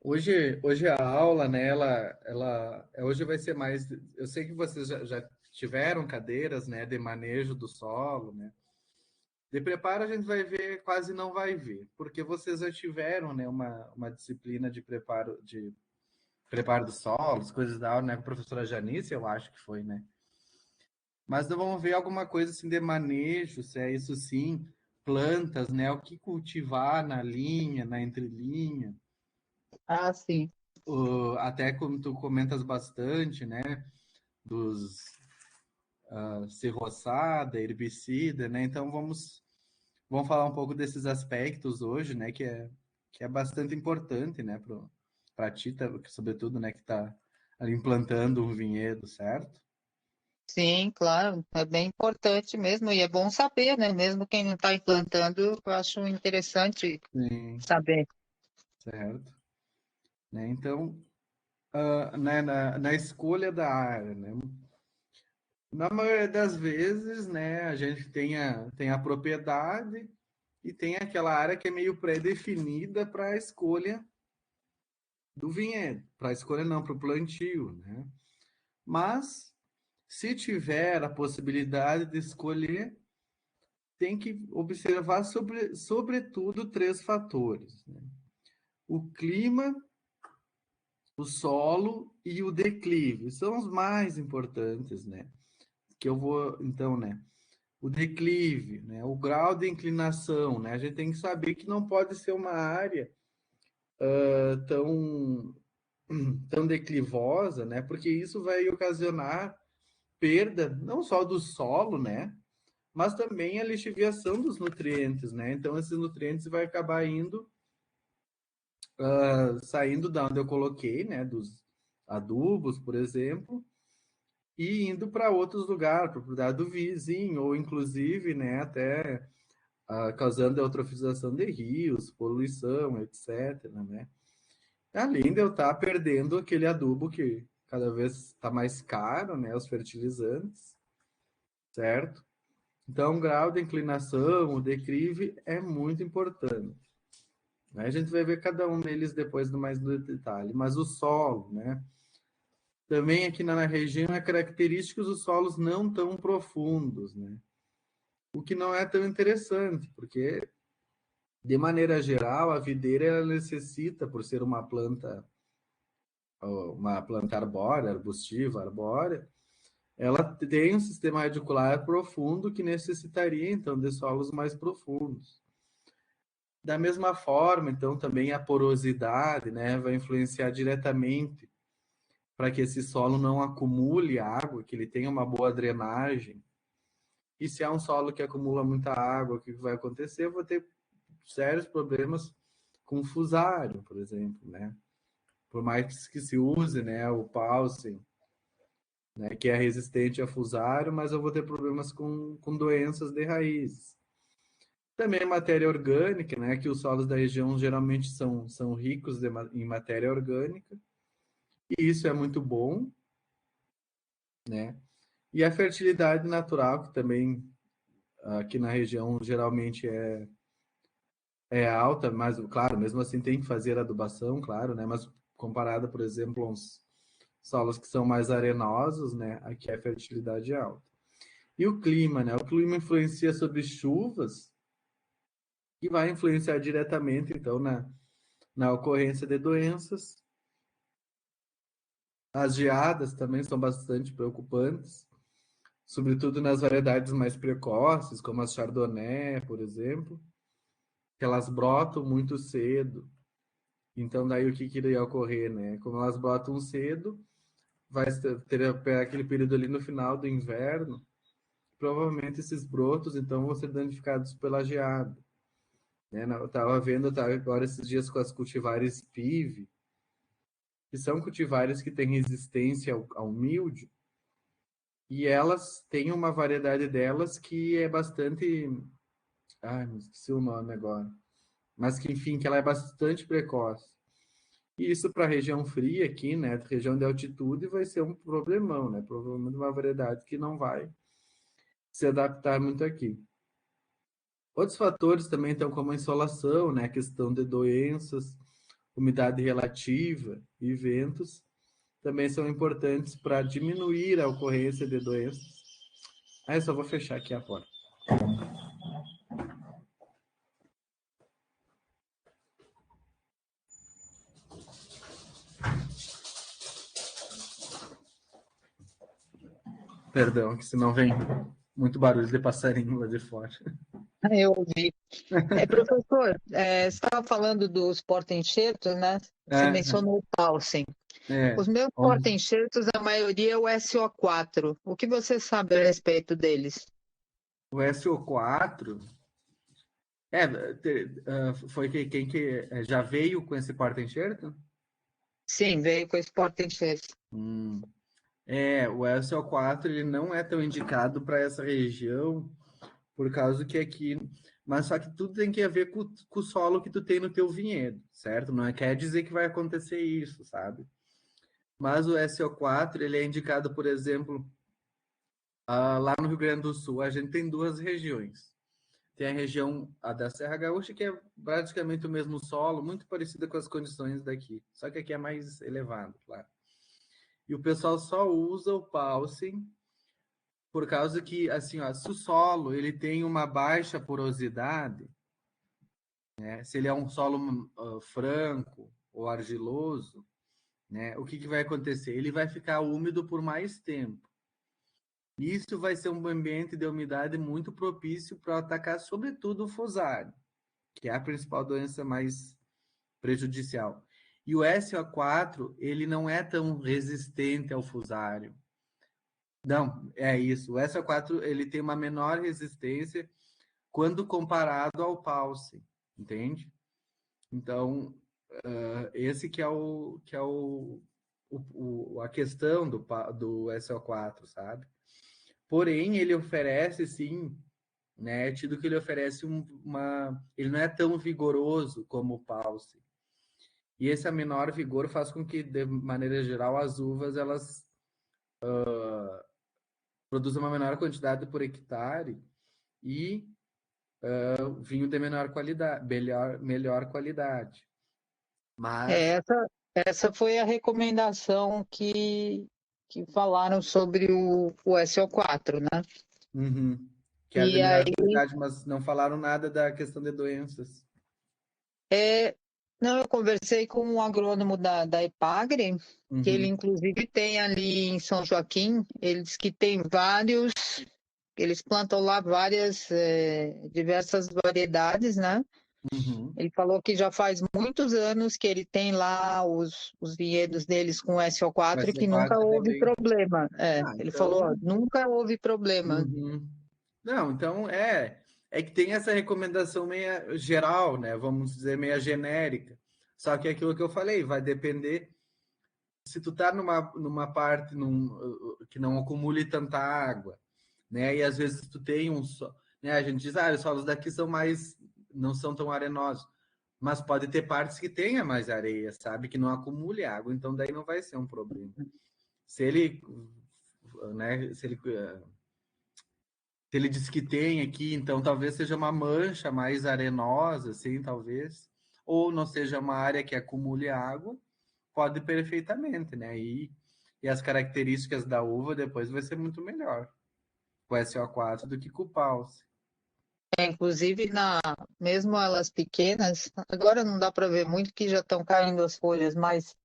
Hoje a aula, né, hoje vai ser mais. Eu sei que vocês já tiveram cadeiras, né, de manejo do solo, né? De preparo a gente vai ver, quase não vai ver, porque vocês já tiveram, né, uma disciplina de preparo dos solos, coisas da aula, né, com a professora Janice, eu acho que foi, né? Mas não vamos ver alguma coisa assim de manejo, se é isso sim, plantas, né, o que cultivar na linha, na entrelinha. Ah, sim. Até como tu comentas bastante, né, dos ser roçada, herbicida, né? Então vamos falar um pouco desses aspectos hoje, né, que é bastante importante, né, para ti, sobretudo, né, que está ali implantando um vinhedo, certo? Sim, claro, é bem importante mesmo, e é bom saber, né? Mesmo quem não está implantando, eu acho interessante Sim, saber. certo. Né? Então, né, na escolha da área, né? Na maioria das vezes, né, a gente tem a propriedade e tem aquela área que é meio pré-definida para a escolha do vinhedo, para a escolha não, para o plantio, né? Mas se tiver a possibilidade de escolher, tem que observar sobretudo três fatores, né? O clima, o solo e o declive são os mais importantes, né? Que eu vou, então, né? O declive, né? O grau de inclinação, né? A gente tem que saber que não pode ser uma área tão tão declivosa, né? Porque isso vai ocasionar perda não só do solo, né? Mas também a lixiviação dos nutrientes, né? Então esses nutrientes vai acabar indo saindo da onde eu coloquei, né? Dos adubos, por exemplo, e indo para outros lugares, propriedade do vizinho, ou inclusive, né? Até causando eutrofização de rios, poluição, etc, né? Além de eu estar perdendo aquele adubo que cada vez está mais caro, né? Os fertilizantes, certo? Então, o grau de inclinação, o declive é muito importante. Né? A gente vai ver cada um deles depois no mais no detalhe. Mas o solo, né? Também aqui na região é característico os solos não tão profundos, né? O que não é tão interessante, porque de maneira geral a videira ela necessita, por ser uma planta arbórea, arbustiva, arbórea, ela tem um sistema radicular profundo que necessitaria então de solos mais profundos. Da mesma forma, então, também a porosidade, né, vai influenciar diretamente para que esse solo não acumule água, que ele tenha uma boa drenagem. E se é um solo que acumula muita água, o que vai acontecer? Eu vou ter sérios problemas com fusário, por exemplo, né? Por mais que se use, né, o Paulsen, né, que é resistente a fusário, mas eu vou ter problemas com doenças de raiz. Também matéria orgânica, né, que os solos da região geralmente são ricos em matéria orgânica, e isso é muito bom, né? E a fertilidade natural, que também aqui na região geralmente é alta, mas, claro, mesmo assim tem que fazer adubação, claro, né? Mas comparada, por exemplo, a uns solos que são mais arenosos, né? Aqui a fertilidade é alta. E o clima, né? O clima influencia sobre chuvas e vai influenciar diretamente, então, na ocorrência de doenças. As geadas também são bastante preocupantes, sobretudo nas variedades mais precoces, como as Chardonnay, por exemplo, que elas brotam muito cedo. Então, daí o que iria ocorrer, né? Como elas brotam cedo, vai ter aquele período ali no final do inverno, provavelmente esses brotos, então, vão ser danificados pela geada. Né? Eu estava vendo agora esses dias com as cultivares PIV, que são cultivares que têm resistência ao mildio, e elas têm uma variedade delas que é bastante. Ai, me esqueci o nome agora. Mas que, enfim, que ela é bastante precoce. E isso para a região fria aqui, né? Região de altitude, vai ser um problemão, né? Provavelmente uma variedade que não vai se adaptar muito aqui. Outros fatores também estão como a insolação, né? A questão de doenças. umidade relativa e ventos também são importantes para diminuir a ocorrência de doenças. Eu só vou fechar aqui a porta. Perdão, que senão vem muito barulho de passarinho lá de fora. Eu ouvi. Professor, você estava falando dos porta-enxertos, né? Você mencionou o Paulsen. Os meus porta-enxertos, a maioria é o SO4. O que você sabe a respeito deles? O SO4 foi quem que já veio com esse porta-enxerto? Sim, veio com esse porta-enxerto. O SO4 ele não é tão indicado para essa região, por causa que aqui. Mas só que tudo tem que ver com o solo que tu tem no teu vinhedo, certo? Não quer dizer que vai acontecer isso, sabe? Mas o SO4 ele é indicado, por exemplo, lá no Rio Grande do Sul, a gente tem duas regiões. Tem a região da Serra Gaúcha, que é praticamente o mesmo solo, muito parecida com as condições daqui, só que aqui é mais elevado, claro. E o pessoal só usa o Paulsen por causa que, assim, ó, se o solo ele tem uma baixa porosidade, né, se ele é um solo franco ou argiloso, né, o que vai acontecer? Ele vai ficar úmido por mais tempo. Isso vai ser um ambiente de umidade muito propício para atacar, sobretudo, o fusário, que é a principal doença mais prejudicial. E o SO4, ele não é tão resistente ao fusário. Não, é isso. O SO4, ele tem uma menor resistência quando comparado ao Paulsen, entende? Então, esse a questão do SO4, sabe? Porém, ele oferece, sim, né? Tido que ele oferece ele não é tão vigoroso como o Paulsen. E esse menor vigor faz com que, de maneira geral, as uvas elas produzam uma menor quantidade por hectare e vinho de menor qualidade, melhor qualidade. Mas Essa foi a recomendação que falaram sobre o SO4, né? Que era de E melhor aí, qualidade, mas não falaram nada da questão de doenças. não, eu conversei com um agrônomo da Epagre, que ele Uhum. inclusive tem ali em São Joaquim, ele diz que tem vários, eles plantam lá várias, diversas variedades, né? Uhum. Ele falou que já faz muitos anos que ele tem lá os vinhedos deles com Vai SO4 e ser que nunca quatro houve também. problema. Ele falou, ó, Então. nunca houve problema. Uhum. Não, então é que tem essa recomendação meia geral, né? Vamos dizer, meia genérica. Só que é aquilo que eu falei, vai depender se tu tá numa parte que não acumule tanta água, né? E às vezes tu tem né? A gente diz, os solos daqui não são tão arenosos, mas pode ter partes que tenha mais areia, sabe? Que não acumule água, então daí não vai ser um problema. Se ele, né? Se ele diz que tem aqui, então talvez seja uma mancha mais arenosa, assim, talvez, ou não seja uma área que acumule água, pode perfeitamente, né? E as características da uva depois vai ser muito melhor com o SO4 do que com o Pulse. Inclusive, mesmo elas pequenas, agora não dá para ver muito que já estão caindo as folhas, mas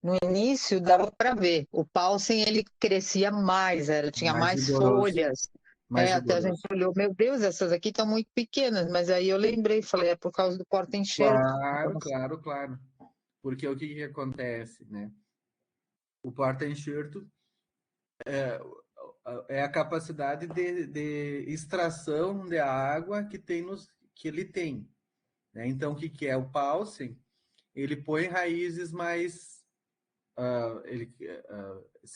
no início dava para ver. O Paulsen, ele crescia mais, tinha Mais mais vigoroso. folhas. Mais Até a gente vigoroso. olhou, meu Deus, essas aqui estão muito pequenas, mas aí eu lembrei, falei, é por causa do porta-enxerto. Claro, claro, claro. Porque o que acontece, né? O porta-enxerto é a capacidade de extração de água que ele tem, né? Então, o que é o Paulsen? Ele põe raízes mais,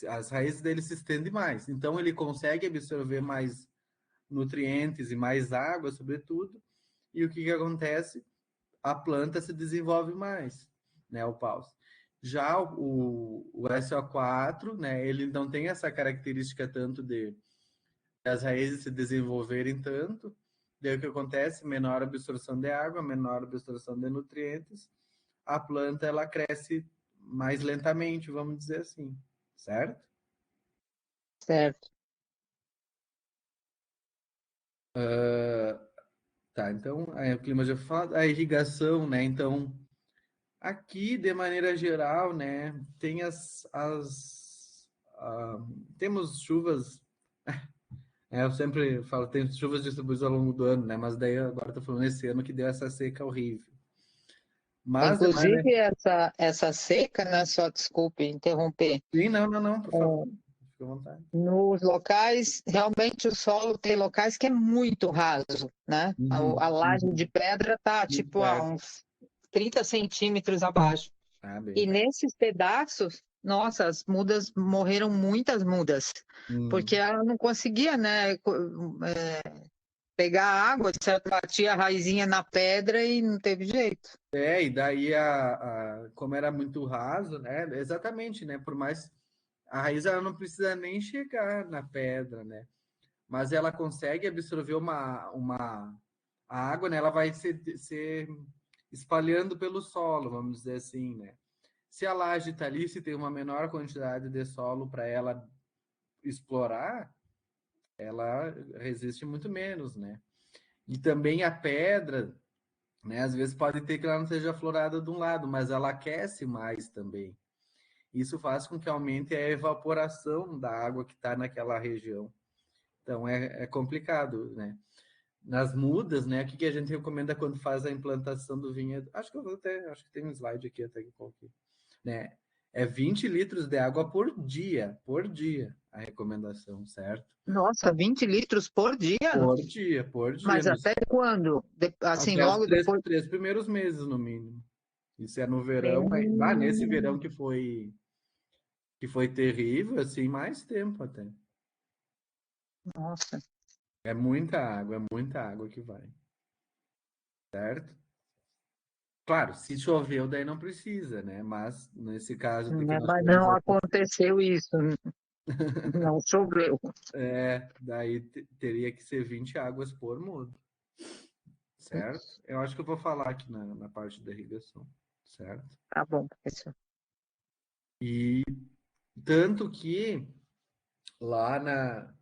as raízes dele se estendem mais. Então, ele consegue absorver mais nutrientes e mais água, sobretudo. E o que acontece? A planta se desenvolve mais, né? O Paulsen. Já o SO4, né? Ele não tem essa característica tanto de as raízes se desenvolverem tanto, daí o que acontece? Menor absorção de água, menor absorção de nutrientes, a planta ela cresce mais lentamente, vamos dizer assim, certo? Certo. Tá, então, o clima já fala, a irrigação, né? Então, aqui, de maneira geral, né, tem temos chuvas, eu sempre falo, tem chuvas distribuídas ao longo do ano, né? Mas daí agora estou falando esse ano que deu essa seca horrível. Mas, inclusive, essa seca, né? Só desculpe interromper. Sim, não, por favor. Fique à vontade. Nos locais, realmente o solo tem locais que é muito raso, né? A laje de pedra está tipo a uns 30 centímetros abaixo. E nesses pedaços, nossa, as mudas morreram, muitas mudas, porque ela não conseguia, né, pegar a água, certo? Batia a raizinha na pedra e não teve jeito. E daí, como era muito raso, né? Exatamente, né? Por mais a raiz ela não precisa nem chegar na pedra, né? Mas ela consegue absorver a água, né? Ela vai se espalhando pelo solo, vamos dizer assim, né? Se a laje está ali, se tem uma menor quantidade de solo para ela explorar, ela resiste muito menos, né? E também a pedra, né? Às vezes pode ter que ela não seja florada de um lado, mas ela aquece mais também. Isso faz com que aumente a evaporação da água que está naquela região. Então é complicado, né? Nas mudas, né? O que a gente recomenda quando faz a implantação do vinhedo? Acho que tem um slide aqui até que coloquei, né? É 20 litros de água por dia, a recomendação, certo? Nossa, 20 litros por dia? Por dia. Mas até quando? Assim, Até os logo depois. três primeiros meses, no mínimo. Isso é no verão. Nesse verão que foi terrível, assim, mais tempo até. Nossa. É muita água que vai. Certo? Claro, se choveu, daí não precisa, né? Mas nesse caso de que nós Mas temos não aqui, aconteceu isso. Não choveu. daí teria que ser 20 águas por mudo. Certo? Eu acho que eu vou falar aqui na parte da irrigação. Certo? Tá bom, professor. E tanto que lá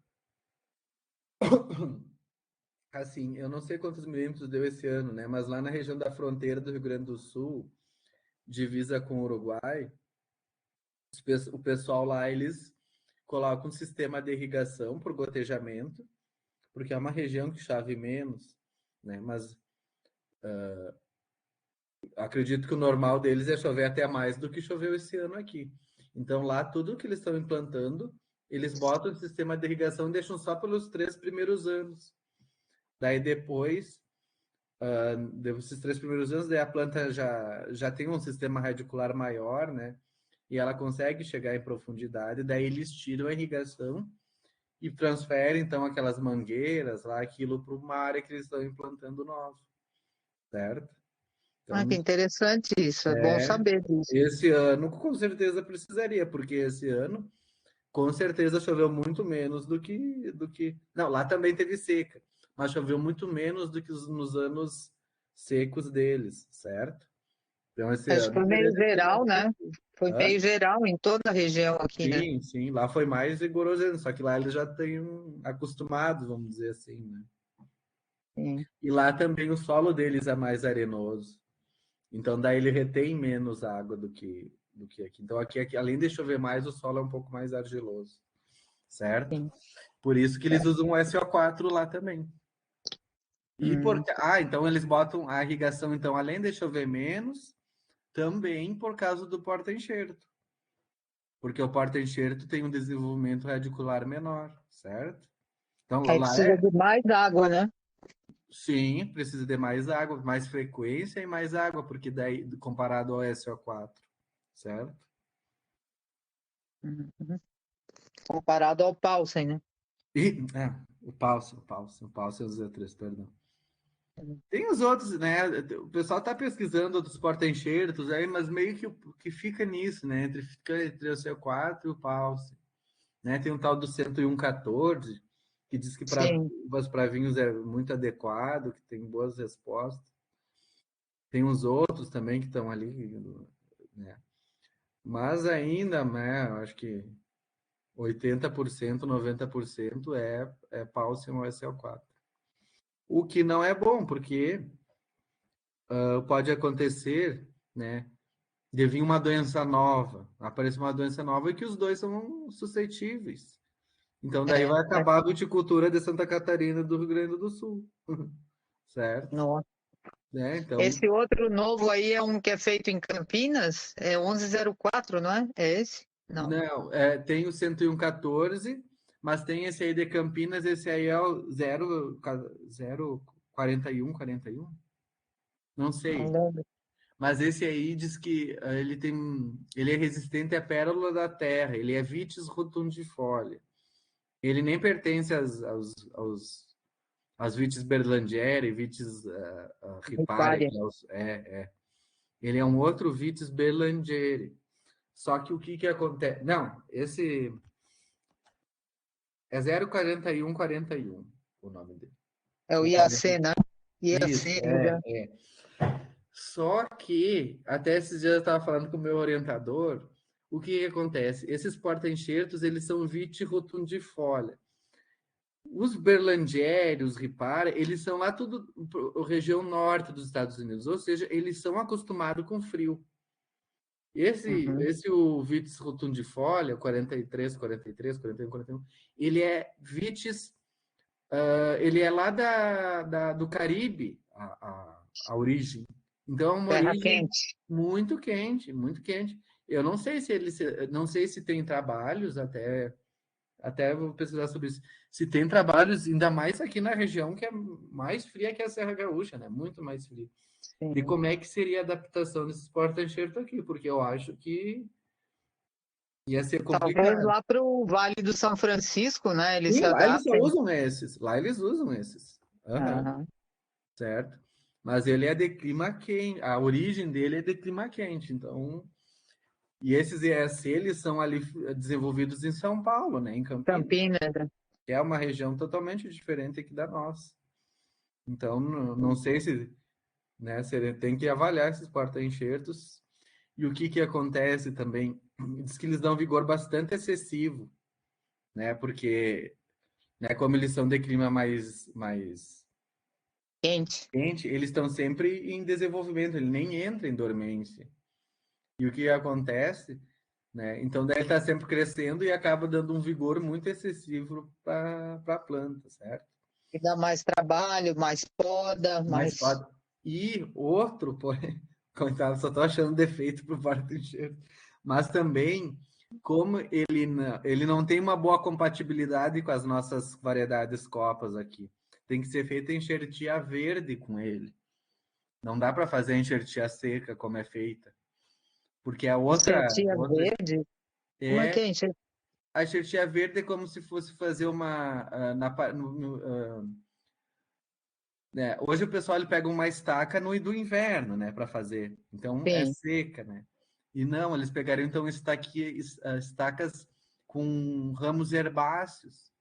assim, eu não sei quantos milímetros deu esse ano, né? Mas lá na região da fronteira do Rio Grande do Sul, divisa com o Uruguai, o pessoal lá, eles colocam um sistema de irrigação por gotejamento, porque é uma região que chove menos, né? Mas acredito que o normal deles é chover até mais do que choveu esse ano aqui. Então lá, tudo que eles estão implantando, eles botam o sistema de irrigação e deixam só pelos 3 primeiros anos. Daí depois, desses 3 primeiros anos, daí a planta já tem um sistema radicular maior, né? E ela consegue chegar em profundidade, daí eles tiram a irrigação e transferem, então, aquelas mangueiras lá, aquilo para uma área que eles estão implantando novo, certo? Que Então, interessante isso, é bom saber disso. esse ano com certeza precisaria, porque esse ano com certeza choveu muito menos do que... Não, lá também teve seca, mas choveu muito menos do que nos anos secos deles, certo? Então esse Acho que ano foi meio teria que... geral, né? Foi meio geral em toda a região aqui, né? Sim, lá foi mais rigoroso, só que lá eles já têm acostumados, vamos dizer assim, né? Sim. E lá também o solo deles é mais arenoso. Então daí ele retém menos água do que aqui. Então aqui, além de chover mais, o solo é um pouco mais argiloso, certo? Sim. Por isso que eles usam o SO4 lá também. Então eles botam a irrigação, então, além de chover menos, também por causa do porta-enxerto. Porque o porta-enxerto tem um desenvolvimento radicular menor, certo? Então Aí lá precisa de mais água, né? sim, precisa de mais água, mais frequência e mais água, porque daí, comparado ao SO4, certo? Uhum. Comparado ao Paulsen, né? E, o Paulsen é o Z3, perdão. Tem os outros, né? O pessoal está pesquisando outros porta-enxertos aí, mas meio que fica nisso, né? Entre o CO4 e o Paulsen, né? Tem um tal do 101,14, que diz que para vinhos é muito adequado, que tem boas respostas. Tem os outros também que estão ali, né? Mas ainda, né, acho que 80%, 90% é Paulson ou SL4. O que não é bom, porque pode acontecer, né, de vir uma doença nova, aparecer uma doença nova e que os dois são suscetíveis. Então, daí vai acabar a viticultura de Santa Catarina e do Rio Grande do Sul. Certo? Nossa. Então... Esse outro novo aí é um que é feito em Campinas, é 1104, não é? É esse? Não. Não, tem o 10114, mas tem esse aí de Campinas, esse aí é o 04141? Não sei. Não. Mas esse aí diz que ele é resistente à pérola da terra, ele é Vitis rotundifolia. Ele nem pertence às Vitis berlandieri, Vitis riparia. Ele é um outro Vitis berlandieri. Só que o que acontece? Não, esse é 04141 o nome dele. É o IAC, né? Isso, Só que, até esses dias eu estava falando com o meu orientador, o que acontece? Esses porta-enxertos, eles são vitirotundifolia. Os berlandieri, os ripara, eles são lá tudo, região norte dos Estados Unidos, ou seja, eles são acostumados com frio. Esse o Vitis rotundifolia, 43, 41, 41, ele é Vitis, ele é lá do Caribe, a origem. Então, é uma terra origem quente. muito quente, muito quente. Eu não sei se tem trabalhos, até vou pesquisar sobre isso. Se tem trabalhos, ainda mais aqui na região que é mais fria que a Serra Gaúcha, né? Muito mais fria. Sim. De como é que seria a adaptação desses porta-enxerto aqui, porque eu acho que ia ser complicado. Talvez lá para o Vale do São Francisco, né? Eles Sim, se lá eles adaptem. usam esses. Lá eles usam esses. Certo? Mas ele é de clima quente. A origem dele é de clima quente. Então, e esses ESC, eles são ali desenvolvidos em São Paulo, né? Em Campinas. Que é uma região totalmente diferente aqui da nossa. Então, não sei se, né, se tem que avaliar esses porta-enxertos. E o que acontece também? Diz que eles dão vigor bastante excessivo, né? Porque, né, como eles são de clima mais quente, eles estão sempre em desenvolvimento, ele nem entra em dormência. E o que acontece, né? Então, daí ele está sempre crescendo e acaba dando um vigor muito excessivo para a planta, certo? E dá mais trabalho, mais poda, mais... E outro, porém, coitado, só estou achando defeito para o porta-enxerto, mas também, como ele não tem uma boa compatibilidade com as nossas variedades copas aqui, tem que ser feita enxertia verde com ele. Não dá para fazer enxertia seca como é feita. Porque a outra... Enxertia verde? Como é que é enxertia? A enxertia verde é como se fosse fazer uma... hoje o pessoal ele pega uma estaca do inverno, né, para fazer. Então, é seca, né? E não, eles pegariam, então, estacas com ramos herbáceos.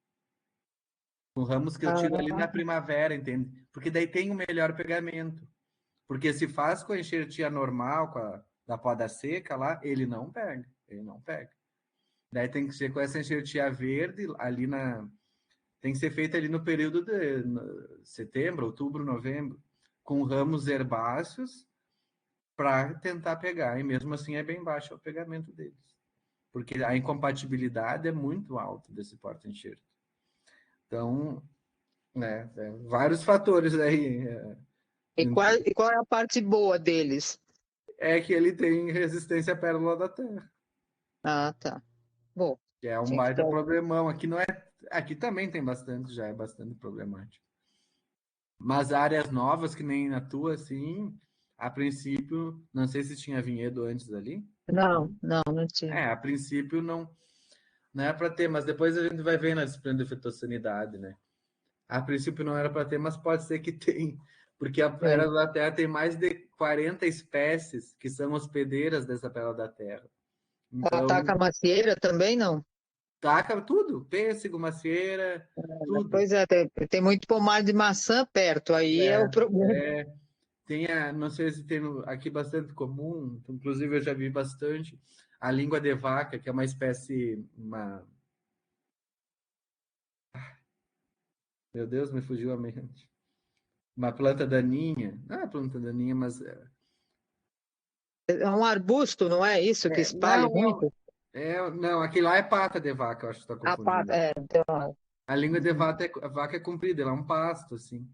Com ramos que eu tiro ali na primavera, entende? Porque daí tem um melhor pegamento. Porque se faz com a enxertia normal, da poda seca lá, ele não pega. Daí tem que ser com essa enxertia verde, ali tem que ser feita ali no período de setembro, outubro, novembro, com ramos herbáceos, para tentar pegar. E mesmo assim é bem baixo o pegamento deles. Porque a incompatibilidade é muito alta desse porta-enxerto. Então, né, vários fatores aí. E qual é a parte boa deles? É que ele tem resistência à pérola da terra. Ah, tá. Bom. Que é um baita problemão. Aqui também tem bastante, já é bastante problemático. Mas áreas novas, que nem na tua, assim, a princípio, não sei se tinha vinhedo antes ali. Não tinha. A princípio não era para ter, mas depois a gente vai ver na disciplina de fitossanidade, né? A princípio não era para ter, mas pode ser que tenha, porque a pérola da terra tem mais de 40 espécies que são hospedeiras dessa pérola da terra. Então, ataca a macieira também, não? Taca tudo, pêssego, macieira, tudo. Pois é, tem muito pomar de maçã perto, aí é o problema. Tem não sei se tem aqui bastante comum, inclusive eu já vi bastante, a língua de vaca, que é uma espécie, meu Deus, me fugiu a mente. Uma planta daninha, não é planta daninha, mas... É um arbusto, não é isso que espalha não, muito? não, aquele lá é pata de vaca, eu acho que está A pata, confundindo. então... A língua de vaca é comprida, ela é um pasto, assim.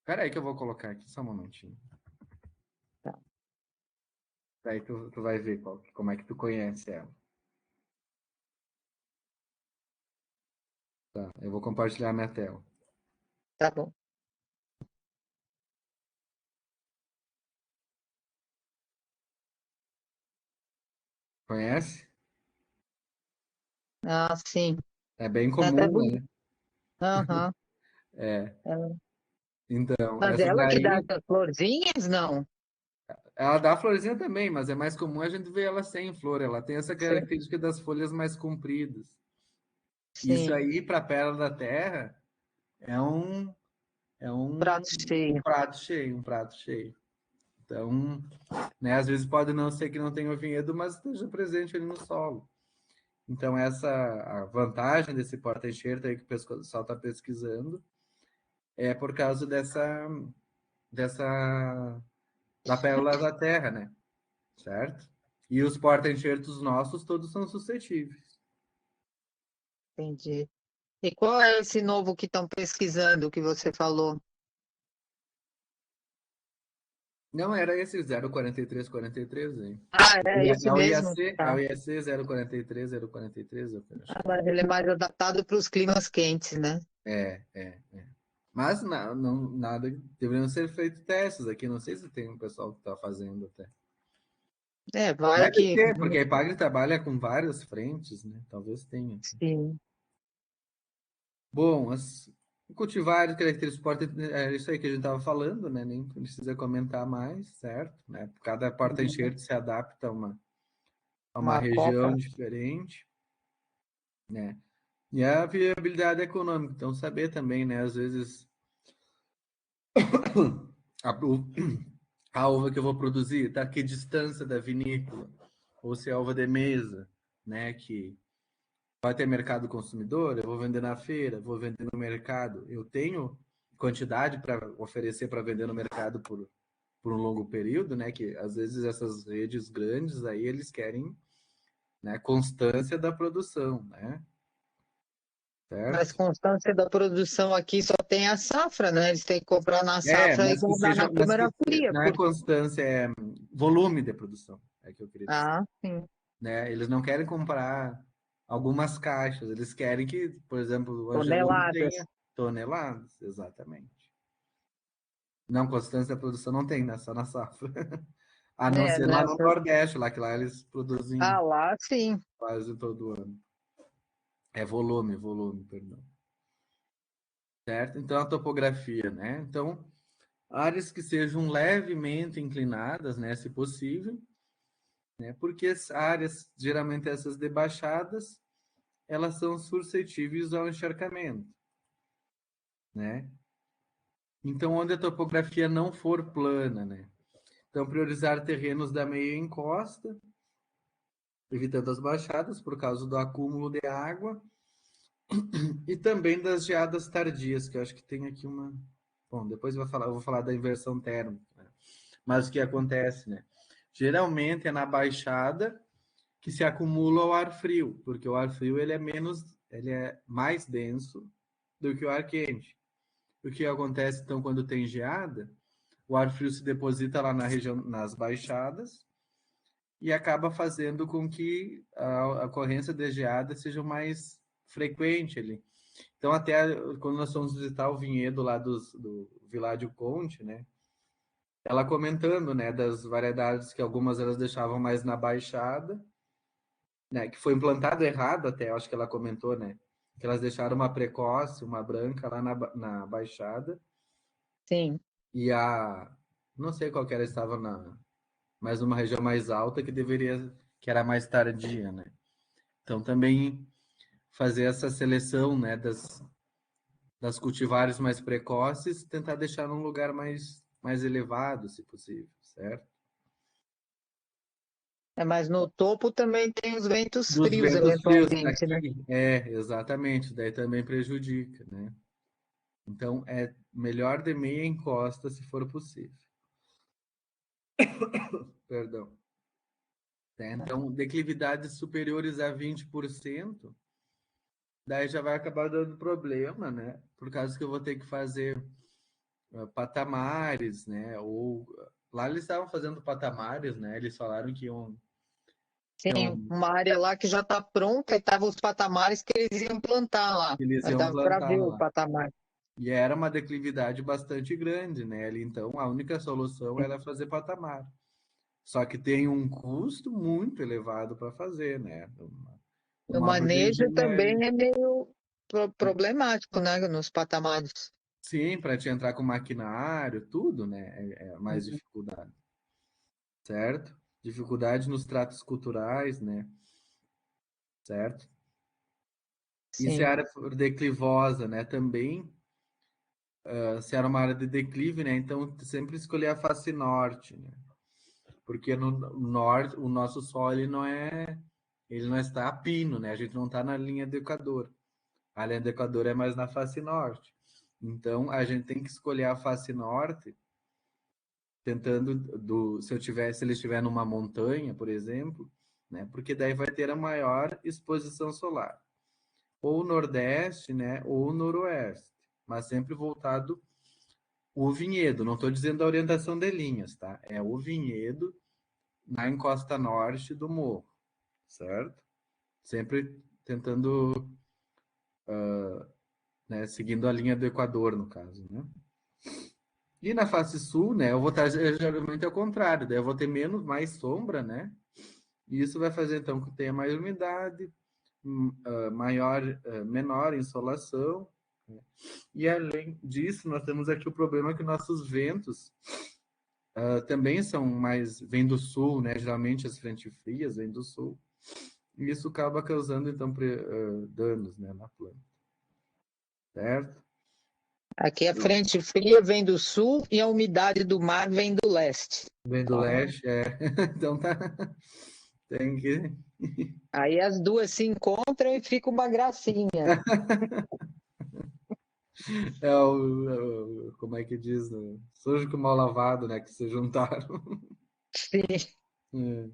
Espera aí que eu vou colocar aqui, só um momentinho. Tá. Aí tu vai ver como é que tu conhece ela. Tá, eu vou compartilhar minha tela. Tá bom. Conhece? Ah, sim. É bem É até comum, bonito. né? Aham. É. É. Então, Mas essa ela que dá daí, essas florzinhas, não? ela dá florzinha também, mas é mais comum a gente ver ela sem flor. Ela tem essa Sim. característica das folhas mais compridas. Isso Sim. aí, para a pérola da terra, é um, é Prato um cheio. prato cheio, um prato cheio. Então, né, às vezes pode não ser que não tenha o vinhedo, mas esteja presente ali no solo. Então, essa a vantagem desse porta-enxerto aí que o pessoal está pesquisando é por causa dessa da pérola da terra, né? Certo? E os porta-enxertos nossos todos são suscetíveis. Entendi. E qual é esse novo que estão pesquisando que você falou? Não era esse 04343 aí. Ah, é esse É o mesmo. IAC, é Tá. o IAC 043, eu acho que é. Mas ele é mais adaptado para os climas quentes, né? É. Mas não, nada, deveriam ser feitos testes aqui. Não sei se tem um pessoal que está fazendo até. É, vai Deve que. ter, porque a Epagre trabalha com várias frentes, né? Talvez tenha. Sim. Bom, as cultivares, características, porta, é isso aí que a gente estava falando, né? Nem precisa comentar mais, certo? Né? Cada porta-enxerto se adapta a uma Uma região copa. diferente, né? E a viabilidade econômica, então saber também, né? Às vezes a, a uva que eu vou produzir está a que distância da vinícola, ou se é uva de mesa, né? Que vai ter mercado consumidor, eu vou vender na feira, vou vender no mercado. Eu tenho quantidade para oferecer para vender no mercado por um longo período, né? Que às vezes essas redes grandes aí eles querem, né, constância da produção, né? Mas Certo? constância da produção aqui só tem a safra, né? Eles têm que comprar na safra e Mas que guardar na seja, mas que câmara fria. não é constância, é volume de produção, é que eu queria dizer, Ah, sim. né? Eles não querem comprar algumas caixas, eles querem que, por exemplo, o Angelone Toneladas. tenha toneladas, exatamente. Não, constância da produção não tem, né? Só na safra. A não É, ser lá né? no Nordeste, lá que lá eles produzem Ah, lá sim. quase todo ano. É volume, perdão. Certo? Então, a topografia, né? Então, áreas que sejam levemente inclinadas, né, se possível, né? Porque as áreas, geralmente essas de baixadas, elas são suscetíveis ao encharcamento, né? Então, onde a topografia não for plana, né? Então, priorizar terrenos da meia encosta, evitando as baixadas por causa do acúmulo de água e também das geadas tardias, que eu acho que tem aqui uma. Bom, depois eu vou falar da inversão térmica, né? Mas o que acontece, né? Geralmente é na baixada que se acumula o ar frio, porque o ar frio ele é mais denso do que o ar quente. O que acontece então quando tem geada? O ar frio se deposita lá na região, nas baixadas, e acaba fazendo com que a ocorrência de geada seja mais frequente ali. Então, até quando nós fomos visitar o vinhedo lá do Viládio Conte, né? Ela comentando, né, das variedades que algumas elas deixavam mais na baixada, né, que foi implantado errado até, acho que ela comentou, né, que elas deixaram uma precoce, uma branca lá na baixada, Sim. e não sei qual que era, estava mais numa região mais alta que era mais tardia, né. Então também fazer essa seleção, né, das cultivares mais precoces, tentar deixar num lugar mais elevado, se possível, certo? Mas no topo também tem os ventos Dos frios, ventos frios eventualmente, né? aqui, exatamente, daí também prejudica, né? Então, é melhor de meia encosta, se for possível. Perdão. Então, declividades superiores a 20%, daí já vai acabar dando problema, né? Por causa que eu vou ter que fazer patamares, né? Ou lá eles estavam fazendo patamares, né? Eles falaram que iam. Tem uma área lá que já está pronta e estavam os patamares que eles iam plantar lá. Eles Mas iam dava para plantar ver o lá. patamar. E era uma declividade bastante grande, né? Ali, então, a única solução era fazer patamar. Só que tem um custo muito elevado para fazer, né? O Uma árvore de manejo neve. também é meio problemático, né? Nos patamares. Sim, para te entrar com maquinário, tudo, né? É mais Uhum. dificuldade, certo? Dificuldade nos tratos culturais, né? Certo? E se a Sim. área for declivosa, né? Também, se era uma área de declive, né? Então, sempre escolher a face norte, né? Porque no norte, o nosso solo, ele não está a pino, né? A gente não está na linha do Equador. A linha do Equador é mais na face norte. Então, a gente tem que escolher a face norte, tentando, se ele estiver numa montanha, por exemplo, né? Porque daí vai ter a maior exposição solar. Ou nordeste, né? Ou noroeste. Mas sempre voltado o vinhedo. Não estou dizendo a orientação de linhas, tá? É o vinhedo na encosta norte do morro, certo? Sempre tentando, né, seguindo a linha do Equador, no caso, né? E na face sul, né, eu vou estar geralmente ao contrário, daí eu vou ter mais sombra, né? E isso vai fazer então que tenha mais umidade, menor insolação, né? E além disso, nós temos aqui o problema que nossos ventos também vêm do sul, né? Geralmente as frentes frias vêm do sul. E isso acaba causando, então, danos, né, na planta, certo? Aqui a frente fria vem do sul e a umidade do mar vem do leste. Vem do leste, então tá. Tem que. Aí as duas se encontram e fica uma gracinha. Como é que diz? Né? Sujo com mal lavado, né? Que se juntaram. Sim. É.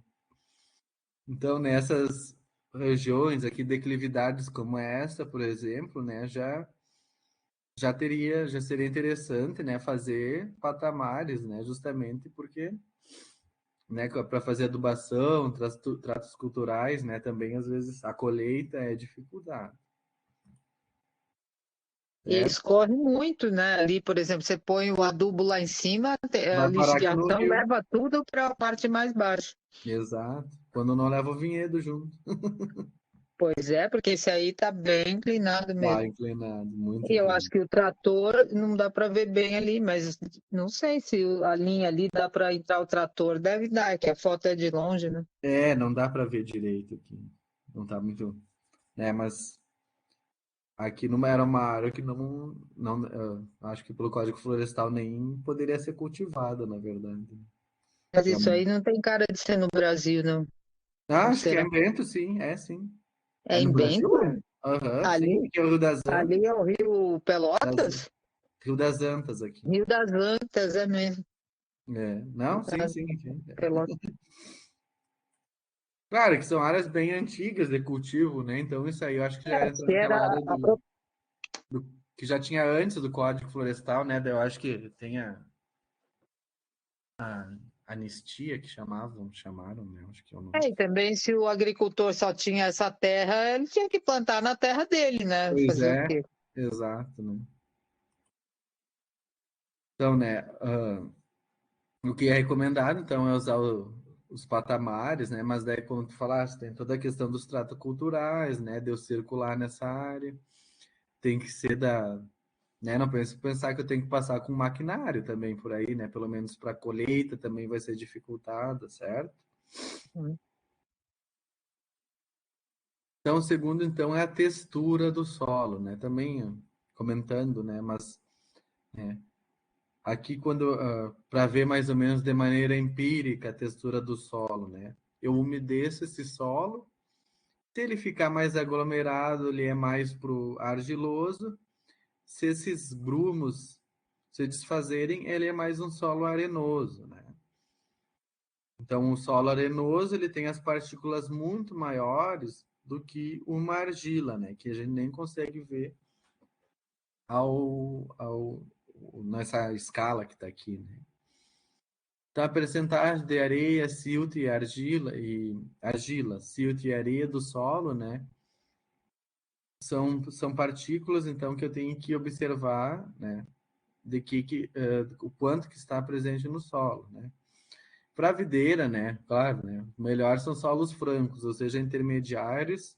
Então, nessas regiões aqui, declividades como essa, por exemplo, né? Já seria interessante, né? Fazer patamares, né? Justamente porque, né, para fazer adubação, tratos culturais, né, também às vezes a colheita é dificuldade, E certo? escorre muito, né? Ali, por exemplo, você põe o adubo lá em cima, a Vai parar aqui no lixiviação rio. leva tudo para a parte mais baixa. Exato. Quando não leva o vinhedo junto. Pois é, porque esse aí tá bem inclinado Tá mesmo. inclinado, muito E eu acho inclinado. que o trator não dá para ver bem ali, mas não sei se a linha ali dá para entrar o trator. Deve dar, que a foto é de longe, né? Não dá para ver direito aqui. Não tá muito, né, mas aqui não era uma área que acho que pelo Código Florestal nem poderia ser cultivada, na verdade. Mas É isso uma- aí não tem cara de ser no Brasil, não. Ou Acho que é será? em Bento, sim, sim. É É no em Brasil? Bento? Aham, sim, Ali, aqui é o Rio das ali Antas. é o Rio das- Pelotas? Rio das Antas aqui. Rio das Antas, é mesmo. Não, sim, sim, aqui. Pelotas. Claro que são áreas bem antigas de cultivo, né? Então isso aí eu acho que já entra Que naquela era área que já tinha antes do Código Florestal, né? Daí eu acho que tem a anistia que chamaram, né? Acho que é o nome. E também se o agricultor só tinha essa terra, ele tinha que plantar na terra dele, né? Pois Fazer o é, quê? exato, né? Então, né, o que é recomendado, então, é usar os patamares, né? Mas daí, como tu falaste, tem toda a questão dos tratos culturais, né? De eu circular nessa área, tem que ser né? Não penso pensar que eu tenho que passar com maquinário também por aí, né? Pelo menos para colheita também vai ser dificultada, certo? Então, o segundo, então, é a textura do solo, né? Também comentando, né? Mas aqui para ver mais ou menos de maneira empírica a textura do solo, né? Eu umedeço esse solo. Se ele ficar mais aglomerado, ele é mais pro argiloso. Se esses grumos se desfazerem, ele é mais um solo arenoso, né? Então, o solo arenoso, ele tem as partículas muito maiores do que uma argila, né? Que a gente nem consegue ver nessa escala que está aqui, né? Então, a percentagem de areia, silt e argila, silt e areia do solo, né? São partículas, então, que eu tenho que observar, né? O quanto que está presente no solo, né? Para a videira, né? Claro, né? Melhor são solos francos, ou seja, intermediários,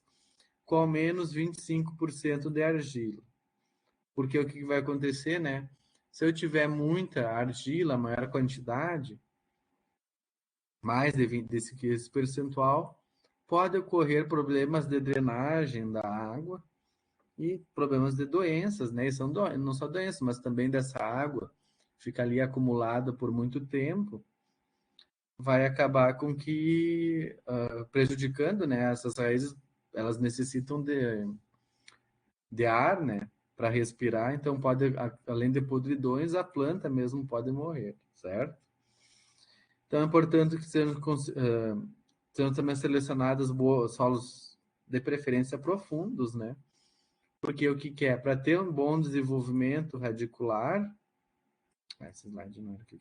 com ao menos 25% de argila. Porque o que vai acontecer, né? Se eu tiver muita argila, maior quantidade, mais de 20 desse percentual, pode ocorrer problemas de drenagem da água e problemas de doenças, né? E não só doenças, mas também dessa água fica ali acumulada por muito tempo, vai acabar com que prejudicando, né? Essas raízes, elas necessitam de ar, né? Para respirar, então pode, além de podridões, a planta mesmo pode morrer, certo? Então é importante que sejam também selecionados solos de preferência profundos, né? Porque o que é? Para ter um bom desenvolvimento radicular, esse slide não era aqui.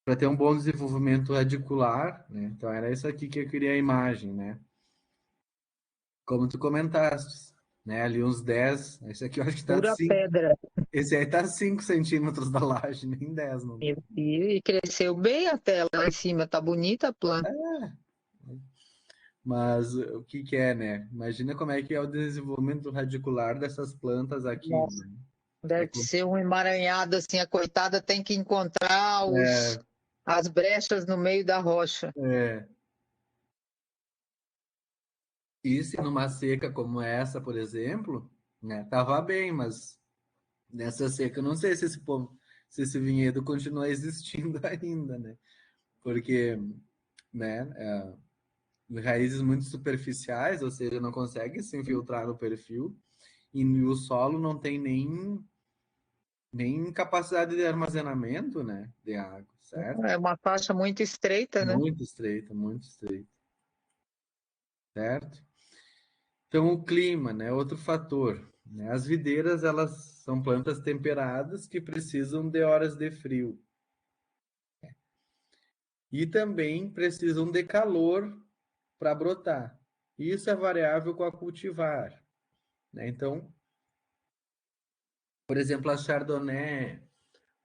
Para ter um bom desenvolvimento radicular, né? Então era isso aqui que eu queria a imagem, né? Como tu comentaste, né? Ali uns 10, esse aqui eu acho que está Pura 5. pedra. Esse aí tá 5 centímetros da laje, nem 10 não tem. E cresceu bem até lá em cima, tá bonita a planta. Mas o que é, né? Imagina como é que é o desenvolvimento radicular dessas plantas aqui, Nossa, né? deve ser um emaranhado assim, a coitada tem que encontrar É, as brechas no meio da rocha. é. E se numa seca como essa, por exemplo, né? Tava bem, mas nessa seca, eu não sei se esse vinhedo continua existindo ainda, né? Porque, né? Raízes muito superficiais, ou seja, não consegue se infiltrar no perfil, e o solo não tem nem capacidade de armazenamento, né, de água, certo? É uma faixa muito estreita, né? Muito estreita, certo? Então, o clima, né, outro fator, né? As videiras, elas são plantas temperadas que precisam de horas de frio. E também precisam de calor para brotar. Isso é variável com a cultivar, né? Então, por exemplo, a Chardonnay,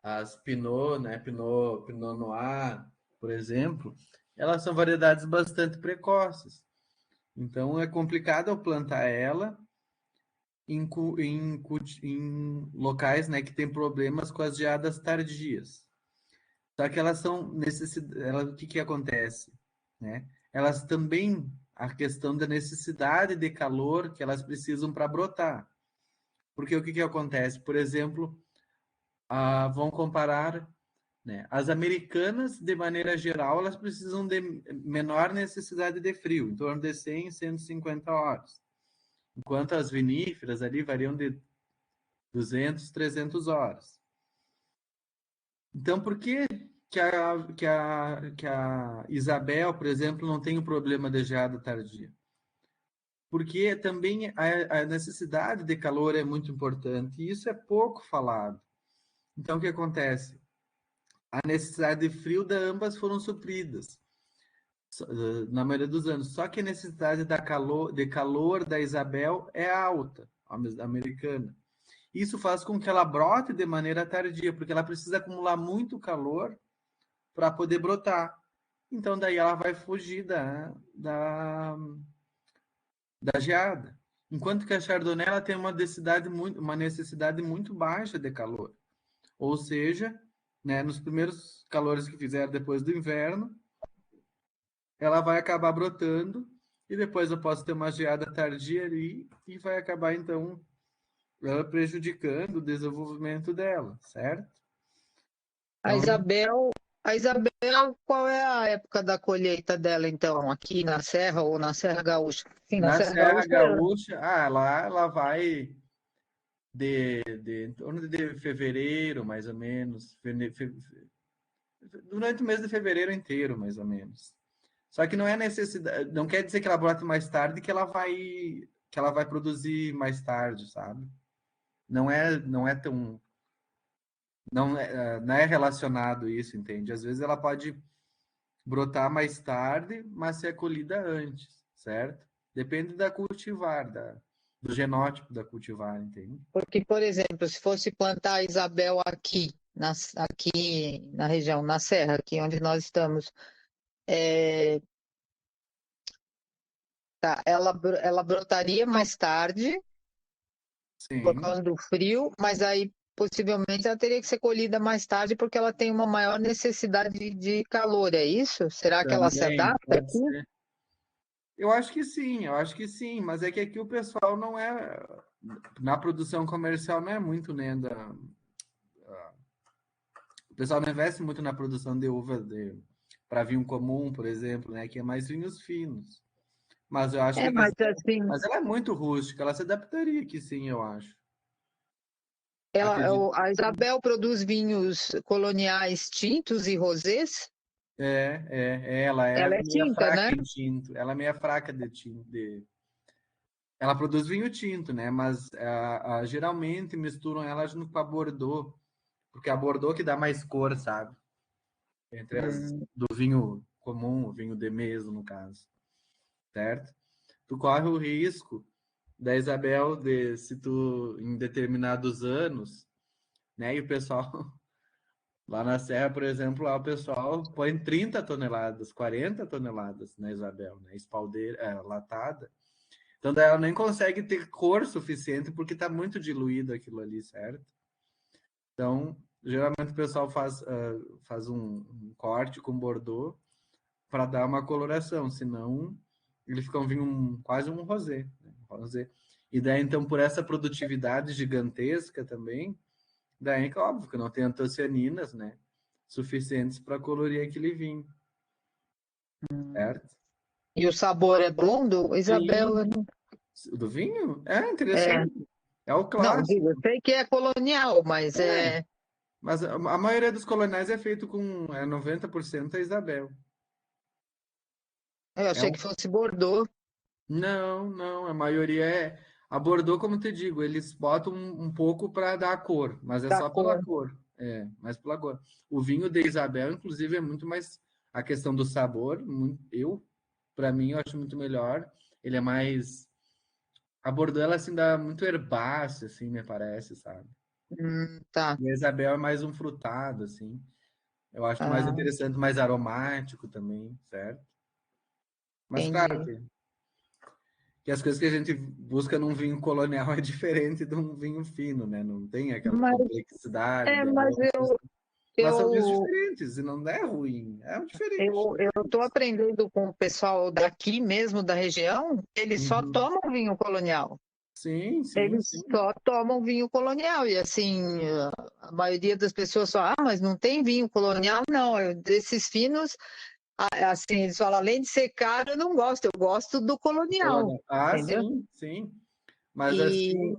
as Pinot, né, Pinot Noir, por exemplo, elas são variedades bastante precoces. Então é complicado eu plantar ela em locais, né, que tem problemas com as geadas tardias. Só que elas são o que que acontece, né? Elas também a questão da necessidade de calor que elas precisam para brotar. Porque o que que acontece? Por exemplo, vão comparar, né? As americanas, de maneira geral, elas precisam de menor necessidade de frio, em torno de 100, 150 horas. Enquanto as viníferas ali variam de 200, 300 horas. Então, por que a Isabel, por exemplo, não tem o problema de geada tardia? Porque também a necessidade de calor é muito importante, e isso é pouco falado. Então, o que acontece? A necessidade de frio de ambas foram supridas na maioria dos anos. Só que a necessidade de calor da Isabel é alta, a americana. Isso faz com que ela brote de maneira tardia, porque ela precisa acumular muito calor para poder brotar. Então, daí ela vai fugir da geada. Enquanto que a Chardonnay ela tem uma necessidade muito baixa de calor. Ou seja, né, nos primeiros calores que fizeram depois do inverno, ela vai acabar brotando e depois eu posso ter uma geada tardia ali e vai acabar então ela prejudicando o desenvolvimento dela, certo? A Então, Isabel, a Isabel, qual é a época da colheita dela, então? Aqui na Serra ou na Serra Gaúcha? Sim, na na Serra Serra Gaúcha. Gaúcha, lá ela vai em torno de fevereiro, mais ou menos, durante o mês de fevereiro inteiro, mais ou menos. Só que não é necessidade, não quer dizer que ela brote mais tarde que ela vai produzir mais tarde, sabe? Não é tão não é relacionado isso, entende? Às vezes ela pode brotar mais tarde, mas ser colhida antes, certo? Depende da cultivar, do genótipo da cultivar, entende? Porque, por exemplo, se fosse plantar a Isabel aqui na região, na Serra, aqui onde nós estamos, é, tá, ela brotaria mais tarde, por Sim, causa do frio, mas aí possivelmente ela teria que ser colhida mais tarde porque ela tem uma maior necessidade de calor, é isso? Será que ela se também adapta pode aqui? ser. Eu acho que sim, mas é que aqui o pessoal não é, na produção comercial não é muito, né, o pessoal não investe muito na produção de uva para vinho comum, por exemplo, né, que é mais vinhos finos. Mas eu acho que É, mas assim, mas ela é muito rústica, ela se adaptaria aqui sim, eu acho. ela, Acredito. a Isabel produz vinhos coloniais tintos e rosés? Ela é Ela é meia tinta, fraca né? em tinto. Ela é meia fraca de tinto. Ela produz vinho tinto, né? Mas geralmente misturam ela junto com a Bordeaux, porque a Bordeaux que dá mais cor, sabe? Entre as Hum, do vinho comum, o vinho de mesa, no caso, certo? Tu corre o risco da Isabel se tu em determinados anos, né? E o pessoal lá na Serra, por exemplo, lá o pessoal põe 30 toneladas, 40 toneladas na Isabel, né? Espaldeira, latada. Então daí ela nem consegue ter cor suficiente porque está muito diluído aquilo ali, certo? Então, geralmente o pessoal faz um corte com Bordeaux para dar uma coloração, senão ele fica um vinho quase um rosé, né? Rosé. E daí, então, por essa produtividade gigantesca também, daí é óbvio que não tem antocianinas, né? Suficientes para colorir aquele vinho, certo? E o sabor é bom do Isabel? Sim. Do vinho? É É, interessante. É o não, clássico. digo, eu sei que é colonial, mas É. é. Mas a maioria dos coloniais é feito com 90% a Isabel. Eu É achei um... que fosse Bordeaux. Não, a maioria é. A Bordeaux, como te digo, eles botam um pouco para dar a cor, mas é Da só pela cor. cor. É, mais pela cor. O vinho de Isabel, inclusive, é muito mais. A questão do sabor, para mim, eu acho muito melhor. Ele é mais. A Bordeaux, ela assim, dá muito herbácea, assim, me parece, sabe? Tá. E a Isabel é mais um frutado, assim. Eu acho mais Ah, interessante, mais aromático também, certo? Mas claro entendi. que as coisas que a gente busca num vinho colonial é diferente de um vinho fino, né? Não tem aquela Mas, complexidade de mas aromas, mas são vinhos eu, diferentes e não é ruim, é um eu, eu estou diferentes. aprendendo com o pessoal daqui mesmo, da região, eles só Uhum. tomam vinho colonial. Sim. Eles só tomam vinho colonial. E assim, a maioria das pessoas fala, mas não tem vinho colonial? Não, desses finos, assim, eles falam, além de ser caro, eu não gosto, eu gosto do colonial, Colonial. Ah, entendeu? sim. Mas E, assim,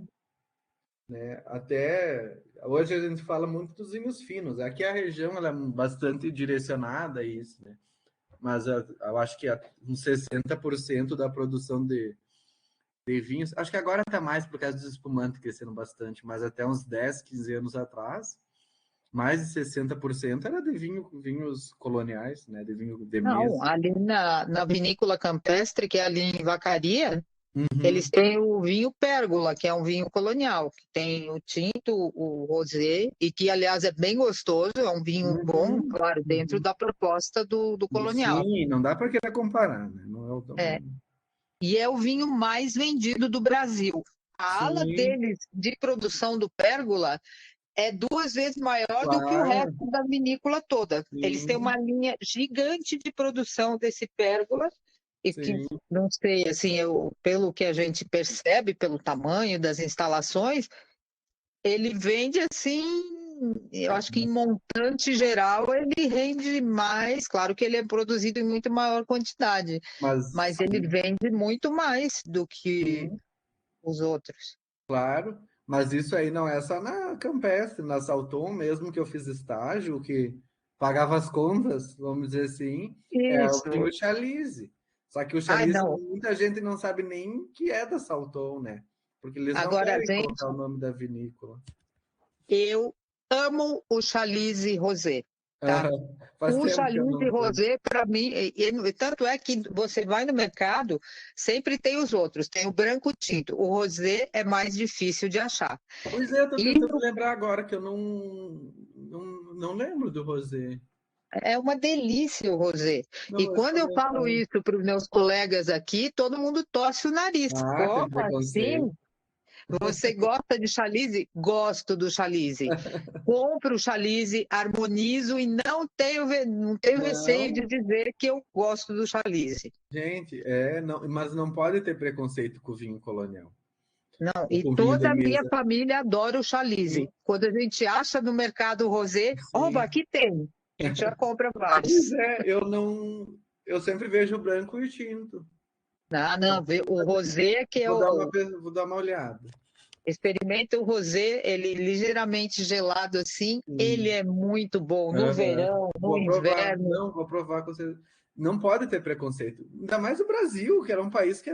né? Até hoje a gente fala muito dos vinhos finos. Aqui a região ela é bastante direcionada a isso, né? Mas eu acho que uns 60% da produção de vinhos, acho que agora está mais por causa dos espumantes crescendo bastante, mas até uns 10, 15 anos atrás, mais de 60% era de vinhos coloniais, né? De vinho de não, mesa. ali na Vinícola Campestre, que é ali em Vacaria, eles Uhum, têm o vinho Pérgola, que é um vinho colonial, que tem o tinto, o rosé, e que, aliás, é bem gostoso, é um vinho bom, uhum, claro, dentro uhum. da proposta do colonial. Sim, não dá para querer comparar, né? Não é É, e é o vinho mais vendido do Brasil. A ala Sim, deles de produção do Pérgola é 2 vezes maior do que o claro, resto da vinícola toda. Eles têm uma sim, linha gigante de produção desse Pérgola, e que, sim. não sei, assim, pelo que a gente percebe, pelo tamanho das instalações, ele vende assim, eu acho que em montante geral ele rende mais, claro que ele é produzido em muito maior quantidade, mas ele vende muito mais do que os outros. Claro, mas isso aí não é só na Campestre, na Salton mesmo que eu fiz estágio, que pagava as contas, vamos dizer assim, Isso. o Chalice. Só que o Chalice, muita gente não sabe nem que é da Salton, né? Porque eles não querem colocar o nome da vinícola. Eu amo o Chalice Rosé, tá? O Chalice Rosé, para mim, tanto é que você vai no mercado, sempre tem os outros, tem o branco tinto. O rosé é mais difícil de achar. Pois é, eu tô tentando lembrar agora que eu não lembro do rosé. É uma delícia o rosé. E quando eu falo isso para os meus colegas aqui, todo mundo torce o nariz. Como assim? Você gosta de Chalice? Gosto do Chalice. Compro o Chalice, harmonizo e não tenho receio de dizer que eu gosto do Chalice. Gente, mas não pode ter preconceito com o vinho colonial. Não, e toda a minha família adora o Chalice. Quando a gente acha no mercado rosé, aqui tem. A gente já compra vários. Pois é, eu sempre vejo o branco e o tinto. Não, o rosé que é Vou dar uma olhada. Experimenta o rosé, ele ligeiramente gelado assim, ele é muito bom no verão, no inverno. Não, vou provar com você. Não pode ter preconceito. Ainda mais o Brasil, que era um país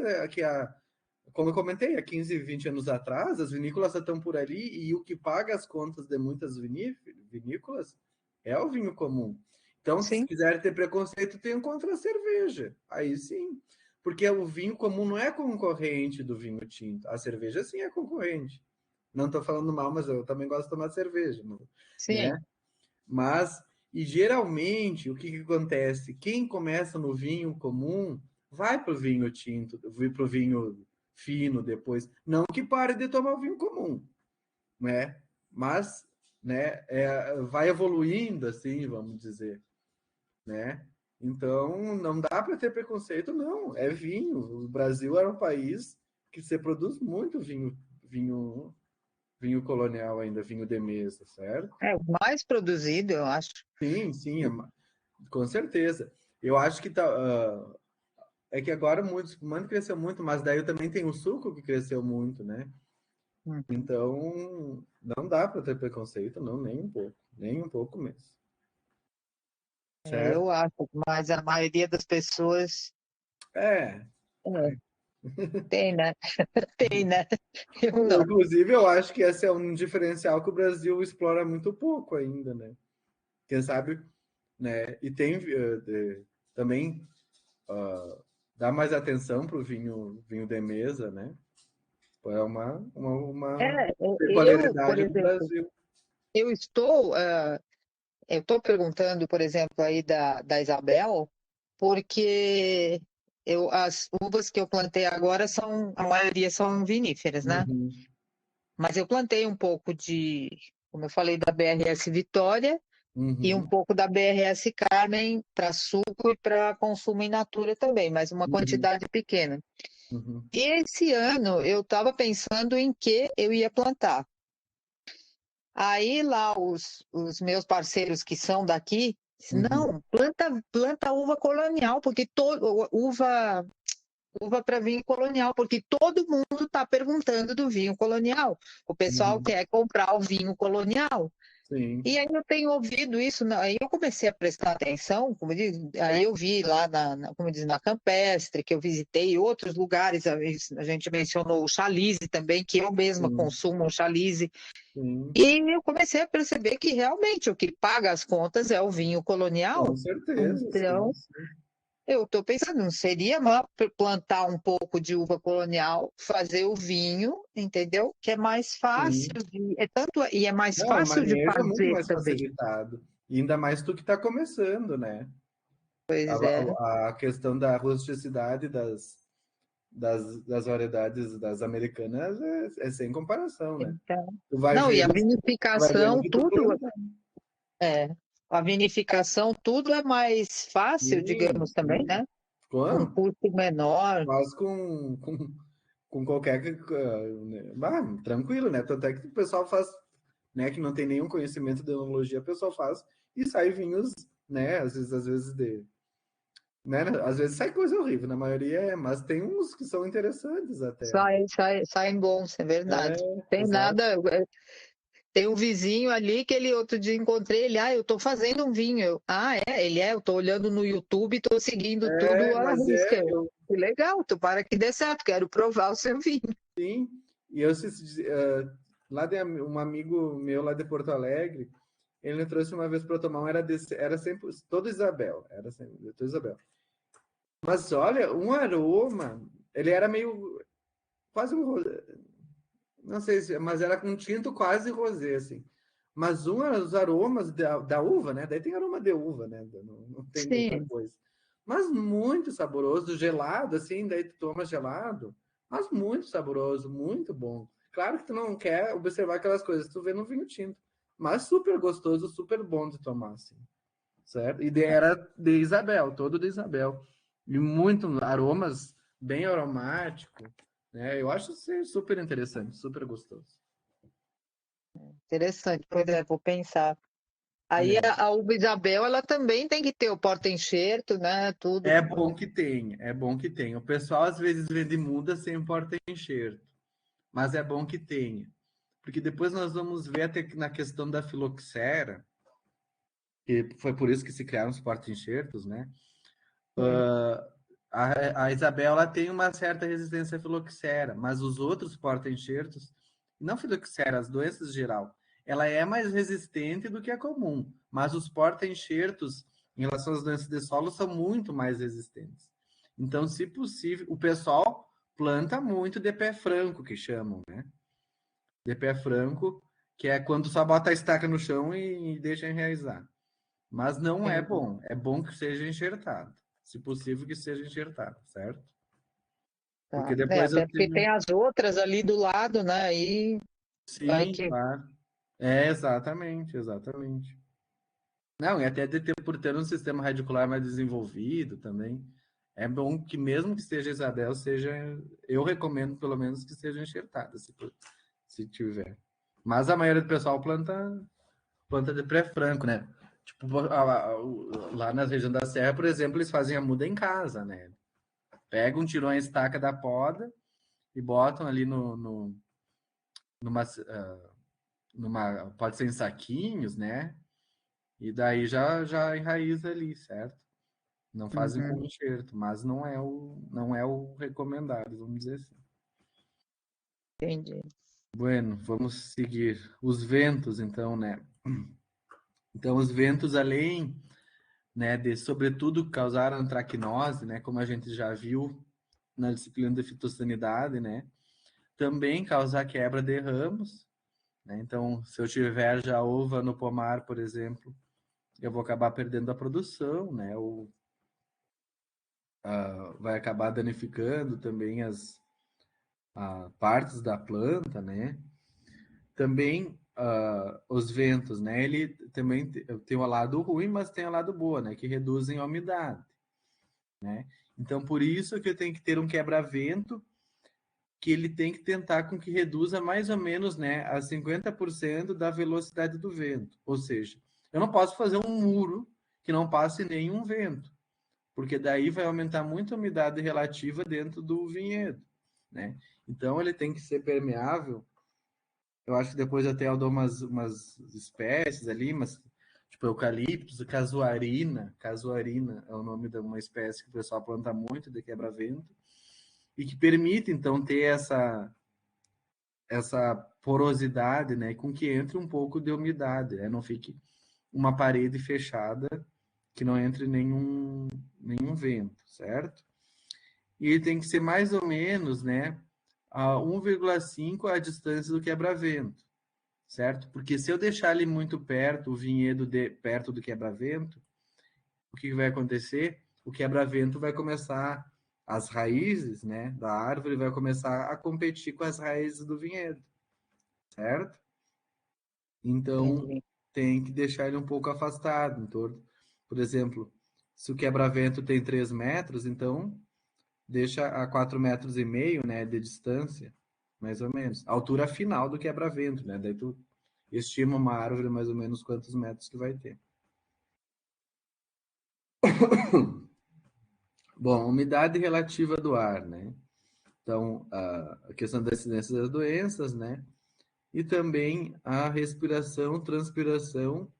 como eu comentei, há 15, 20 anos atrás, as vinícolas estão por ali e o que paga as contas de muitas vinícolas é o vinho comum. Então, se quiser ter preconceito, tem contra a cerveja. Aí sim. Porque o vinho comum não é concorrente do vinho tinto. A cerveja sim é concorrente. Não estou falando mal, mas eu também gosto de tomar cerveja. Sim. Né? Mas, e geralmente, o que acontece? Quem começa no vinho comum vai para o vinho tinto, vai para o vinho fino depois. Não que pare de tomar o vinho comum, né? Mas, né, vai evoluindo, assim, vamos dizer, né? Então, não dá para ter preconceito, não. É vinho. O Brasil era um país que se produz muito vinho colonial ainda, vinho de mesa, certo? É o mais produzido, eu acho. Sim, com certeza. Eu acho que é que agora o mano cresceu muito, mas daí também tem o suco que cresceu muito, né? Então, não dá para ter preconceito, não, nem um pouco mesmo. Eu acho, mas a maioria das pessoas. Tem, né? Tem, né? Eu não. Inclusive, eu acho que esse é um diferencial que o Brasil explora muito pouco ainda, né? Quem sabe, né? E tem também dá mais atenção para o vinho de mesa, né? É uma peculiaridade do Brasil. Eu estou perguntando, por exemplo, aí da Isabel, porque as uvas que eu plantei agora a maioria são viníferas, né? Mas eu plantei um pouco como eu falei, da BRS Vitória e um pouco da BRS Carmen para suco e para consumo in natura também, mas uma quantidade pequena. E esse ano eu estava pensando em que eu ia plantar. Aí lá os meus parceiros que são daqui, não, planta uva colonial, porque uva para vinho colonial, porque todo mundo está perguntando do vinho colonial. O pessoal quer comprar o vinho colonial. Sim. E aí eu tenho ouvido isso, aí eu comecei a prestar atenção, como diz, aí eu vi lá como diz, na Campestre, que eu visitei outros lugares, a gente mencionou o Chalice também, que eu mesma consumo o Chalice. E eu comecei a perceber que realmente o que paga as contas é o vinho colonial. Com certeza. Então, sim. eu estou pensando, não seria mal plantar um pouco de uva colonial, fazer o vinho, entendeu? Que é mais fácil e é mais fácil de fazer muito mais também. facilitado. E ainda mais tu que está começando, né? Pois é. A questão da rusticidade das variedades das americanas é sem comparação, né? Então, não, e a vinificação, tudo. A vinificação, tudo é mais fácil, digamos, também, né? Um custo menor. Mas com qualquer... tranquilo, né? Tanto é que o pessoal faz, né, que não tem nenhum conhecimento de enologia, o pessoal faz e sai vinhos, né? Às vezes né? Às vezes sai coisa horrível, na maioria mas tem uns que são interessantes até. Saem bons, é verdade. Tem exato. nada. Tem um vizinho ali que ele outro dia encontrei ele, eu tô fazendo um vinho. Eu tô olhando no YouTube, tô seguindo tudo à Mas risca. Que legal, para que dê certo, quero provar o seu vinho. Sim, e eu lá de um amigo meu lá de Porto Alegre, ele me trouxe uma vez para tomar era sempre todo Isabel, era sempre todo Isabel. Mas olha, um aroma, ele era meio quase um, não sei se, mas era com tinto quase rosé assim. Mas os aromas da uva, né? Daí tem aroma de uva, né? Não tem outra Sim. coisa. Mas muito saboroso, gelado assim, daí tu toma gelado, mas muito saboroso, muito bom. Claro que tu não quer observar aquelas coisas que tu vê no vinho tinto, mas super gostoso, super bom de tomar assim, certo? E era de Isabel, todo de Isabel. E muito aromas bem aromático, né? Eu acho ser super interessante, super gostoso. Interessante, pois é, vou pensar. Aí É. a uva Isabel, ela também tem que ter o porta-enxerto, né? Tudo. É bom que tem, é bom que tem. O pessoal às vezes vende muda sem porta-enxerto, mas é bom que tenha. Porque depois nós vamos ver até que na questão da filoxera, que foi por isso que se criaram os porta-enxertos, né? A Isabel ela tem uma certa resistência à filoxera, mas os outros porta-enxertos, não filoxera, as doenças geral, ela é mais resistente do que a comum, mas os porta-enxertos em relação às doenças de solo são muito mais resistentes. Então, se possível, o pessoal planta muito de pé franco, que chamam, né? De pé franco, que é quando só bota a estaca no chão e deixa enraizar. Mas não é Entendi. bom. É bom que seja enxertado. Se possível, que seja enxertado, certo? Porque Tá. depois eu Até porque tenho. tem as outras ali do lado, né? Aí vai Sim, que. claro. É, exatamente, exatamente. Não, e até por ter um sistema radicular mais desenvolvido também, é bom que mesmo que seja Isabel, seja. Eu recomendo pelo menos que seja enxertada, se tiver. Mas a maioria do pessoal planta de pré-franco, né? Tipo, lá na região da Serra, por exemplo, eles fazem a muda em casa, né? Pegam, tiram a estaca da poda e botam ali numa, pode ser em saquinhos, né? E daí já enraiza ali, certo? Não fazem com Uhum, enxerto, mas não é o recomendado, vamos dizer assim. entendi. Bueno, vamos seguir. Os ventos, então, né? Então, os ventos, além, né, de, sobretudo, causar antracnose, né, como a gente já viu na disciplina de fitossanidade, né, também causar quebra de ramos, né, então, se eu tiver já uva no pomar, por exemplo, eu vou acabar perdendo a produção, né, ou vai acabar danificando também as partes da planta, né, também os ventos, né, ele também tem o lado ruim, mas tem o lado bom, né, que reduzem a umidade. Né? Então, por isso que eu tenho que ter um quebra-vento que ele tem que tentar com que reduza mais ou menos, né, a 50% da velocidade do vento. Ou seja, eu não posso fazer um muro que não passe nenhum vento, porque daí vai aumentar muito a umidade relativa dentro do vinhedo, né? Então, ele tem que ser permeável. Eu acho que depois até eu dou umas espécies ali, mas tipo eucaliptus, casuarina é o nome de uma espécie que o pessoal planta muito de quebra-vento e que permite então ter essa porosidade, né, com que entre um pouco de umidade, né, não fique uma parede fechada que não entre nenhum vento, certo? E ele tem que ser mais ou menos, né, a 1,5 a distância do quebra-vento, certo? Porque se eu deixar ele muito perto, o vinhedo perto do quebra-vento, o que vai acontecer? O quebra-vento vai começar, as raízes, né, da árvore vai começar a competir com as raízes do vinhedo, certo? Então, Entendi. tem que deixar ele um pouco afastado, em torno. Por exemplo, se o quebra-vento tem 3 metros, então deixa a 4,5 metros, né, de distância, mais ou menos. A altura final do quebra-vento, né? Daí tu estima uma árvore mais ou menos quantos metros que vai ter. Bom, umidade relativa do ar, né? Então, a questão da incidência das doenças, né? E também a respiração, transpiração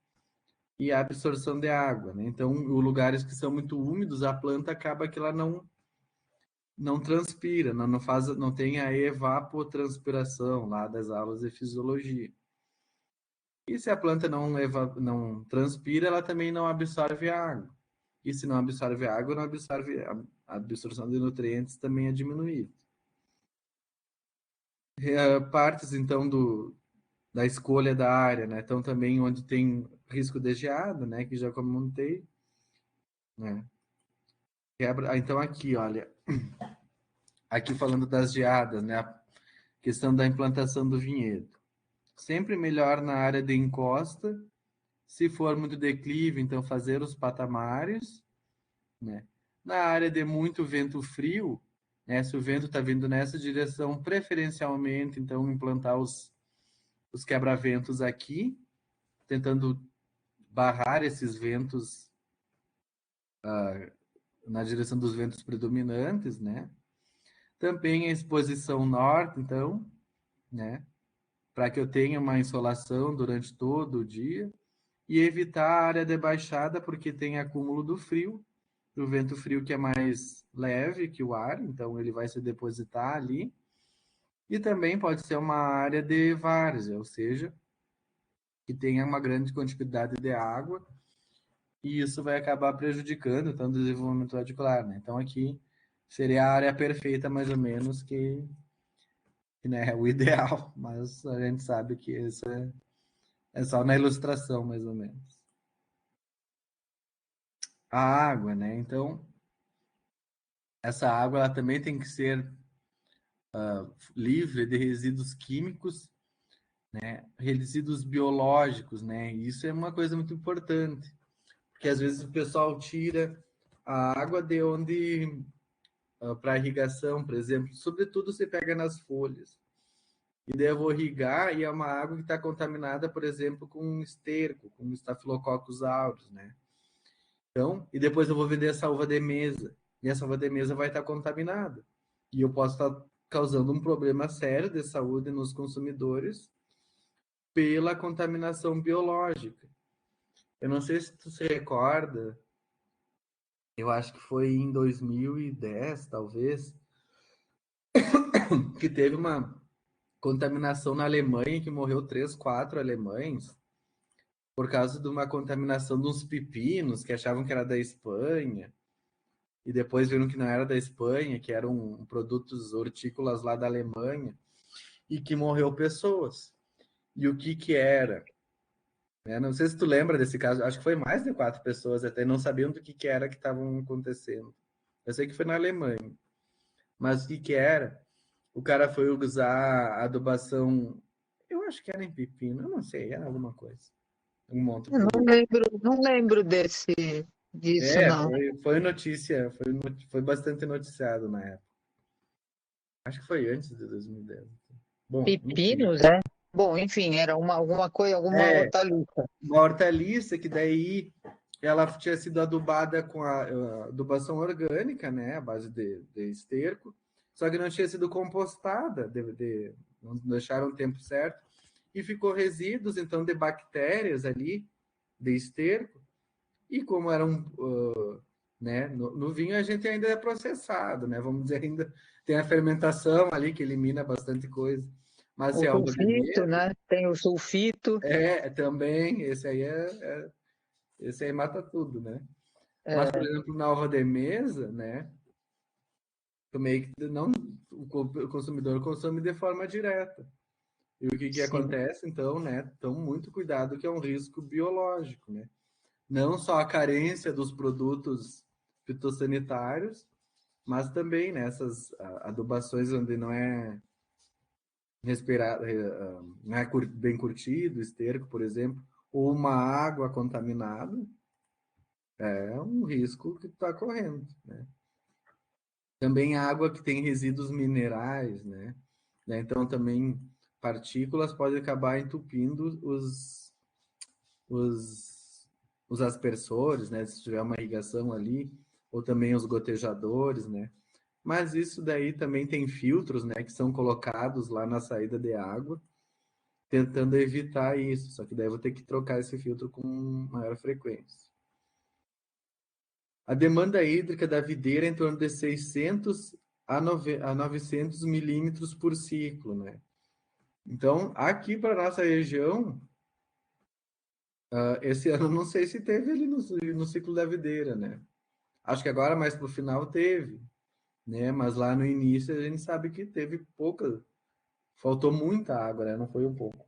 e a absorção de água, né? Então, os lugares que são muito úmidos, a planta acaba que ela não transpira, não tem a evapotranspiração lá das aulas de fisiologia. E se a planta não transpira, ela também não absorve água. E se não absorve água, não absorve a absorção de nutrientes também é diminuída. Partes, então, da escolha da área, né? Então, também onde tem risco de geada, né? Que já comentei, né? Então, aqui, olha, aqui falando das geadas, né? A questão da implantação do vinhedo. Sempre melhor na área de encosta. Se for muito declive, então fazer os patamares, né? Na área de muito vento frio, né? Se o vento está vindo nessa direção, preferencialmente, então implantar os quebra-ventos aqui, tentando barrar esses ventos na direção dos ventos predominantes, né? Também a exposição norte, então, né? Para que eu tenha uma insolação durante todo o dia e evitar a área de baixada, porque tem acúmulo do frio, do vento frio que é mais leve que o ar, então ele vai se depositar ali. E também pode ser uma área de várzea, ou seja, que tenha uma grande quantidade de água, e isso vai acabar prejudicando então, o desenvolvimento radicular, né? Então aqui seria a área perfeita, mais ou menos, que né, é o ideal, mas a gente sabe que isso é só na ilustração, mais ou menos. A água, né? Então, essa água ela também tem que ser livre de resíduos químicos, né? Resíduos biológicos, né? E isso é uma coisa muito importante, porque às vezes o pessoal tira a água de onde para irrigação, por exemplo, sobretudo se pega nas folhas. E daí eu vou irrigar e é uma água que está contaminada, por exemplo, com esterco, com estafilococcus aureus, né? Então, e depois eu vou vender essa uva de mesa. E essa uva de mesa vai estar contaminada. E eu posso estar causando um problema sério de saúde nos consumidores pela contaminação biológica. Eu não sei se tu se recorda, eu acho que foi em 2010, talvez, que teve uma contaminação na Alemanha, que morreu 3, 4 alemães, por causa de uma contaminação de uns pepinos que achavam que era da Espanha, e depois viram que não era da Espanha, que eram produtos hortícolas lá da Alemanha, e que morreu pessoas. E o que era? Não sei se tu lembra desse caso, acho que foi mais de 4 pessoas, até não sabiam do que era que estavam acontecendo. Eu sei que foi na Alemanha. Mas o que era? O cara foi usar adubação, eu acho que era em pepino, eu não sei, era alguma coisa. Um outro produto. Não lembro disso, não. Foi notícia, foi bastante noticiado na época. Acho que foi antes de 2010. Bom, enfim. Pepinos, é? Bom, enfim, era alguma coisa, alguma hortaliça. Uma hortaliça que daí ela tinha sido adubada com a adubação orgânica, né, à base de esterco, só que não tinha sido compostada, não deixaram o tempo certo, e ficou resíduos, então, de bactérias ali, de esterco, e como eram, né, no vinho a gente ainda é processado, né, vamos dizer, ainda tem a fermentação ali que elimina bastante coisa, mas se O é algo de sulfito, mesa, né? Tem o sulfito. também, esse aí mata tudo, né? Mas, por É, exemplo, na uva de mesa, né? Meio que não, o consumidor consome de forma direta. E o que sim. acontece, então, né? Então, muito cuidado que é um risco biológico, né? Não só a carência dos produtos fitossanitários, mas também nessas adubações onde não é respirado, não é bem curtido, esterco, por exemplo, ou uma água contaminada, é um risco que está correndo, né? Também água que tem resíduos minerais, né? Então também partículas podem acabar entupindo os, os aspersores, né? Se tiver uma irrigação ali, ou também os gotejadores, né? Mas isso daí também tem filtros, né? Que são colocados lá na saída de água, tentando evitar isso. Só que daí eu vou ter que trocar esse filtro com maior frequência. A demanda hídrica da videira é em torno de 600 a 900 milímetros por ciclo, né? Então, aqui para nossa região, esse ano não sei se teve ali no ciclo da videira, né? Acho que agora mais para o final teve, né? Mas lá no início a gente sabe que teve pouca, faltou muita água, né? Não foi um pouco.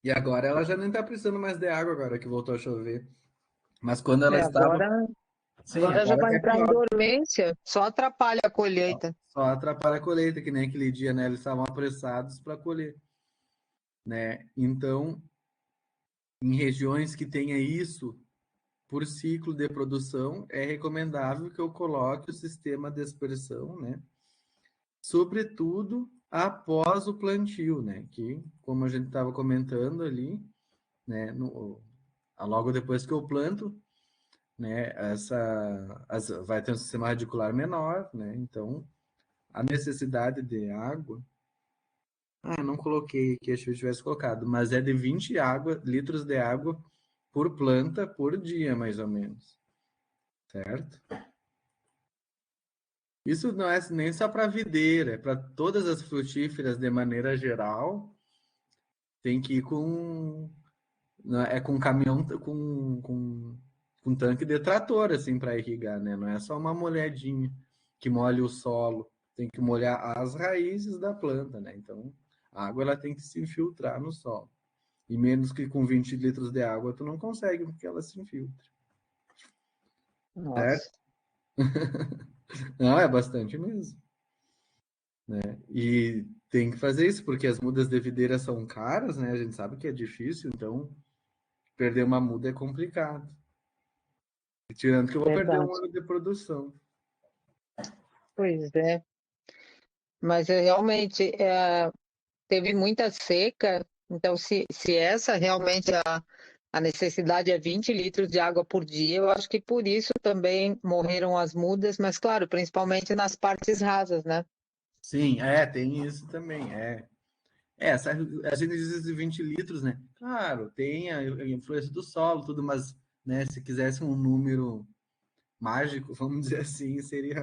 E agora ela já nem está precisando mais de água agora que voltou a chover. Mas quando ela estava, sim, Agora já agora vai que é entrar em pior. dormência, só atrapalha a colheita. Só atrapalha a colheita, que nem aquele dia, né? Eles estavam apressados para colher, né? Então, em regiões que tenha isso por ciclo de produção, é recomendável que eu coloque o sistema de dispersão, né? Sobretudo após o plantio, né? Que, como a gente estava comentando ali, né? Logo depois que eu planto, né? Vai ter um sistema radicular menor, né? Então, a necessidade de água. Não coloquei que eu tivesse colocado, mas é de 20 litros de água por planta por dia, mais ou menos. Certo? Isso não é nem só para videira, é para todas as frutíferas de maneira geral. Tem que ir com caminhão, com tanque de trator, assim, para irrigar, né? Não é só uma molhadinha que molha o solo. Tem que molhar as raízes da planta, né? Então, a água ela tem que se infiltrar no solo. E menos que com 20 litros de água tu não consegue, porque ela se infiltra. Nossa. Certo? Não, é bastante mesmo. Né? E tem que fazer isso, porque as mudas de videira são caras, né? A gente sabe que é difícil, então perder uma muda é complicado. Tirando que eu vou perder um Verdade. ano de produção. Pois é. Mas realmente teve muita seca, então se essa realmente a necessidade é 20 litros de água por dia, eu acho que por isso também morreram as mudas, mas claro, principalmente nas partes rasas, né? Sim, tem isso também. A gente diz de 20 litros, né? Claro, tem a influência do solo, tudo, mas né, se quisesse um número mágico, vamos dizer assim, seria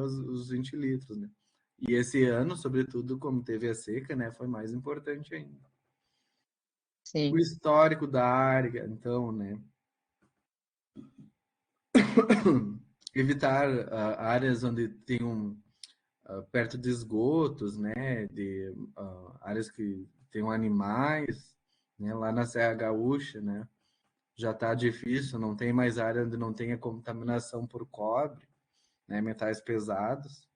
os 20 litros, né? E esse ano, sobretudo, como teve a seca, né, foi mais importante ainda. O Sim. histórico da área, então, né, evitar áreas onde tenham perto de esgotos, né, de áreas que tenham animais, né, lá na Serra Gaúcha, né, já está difícil, não tem mais área onde não tenha contaminação por cobre, né, metais pesados.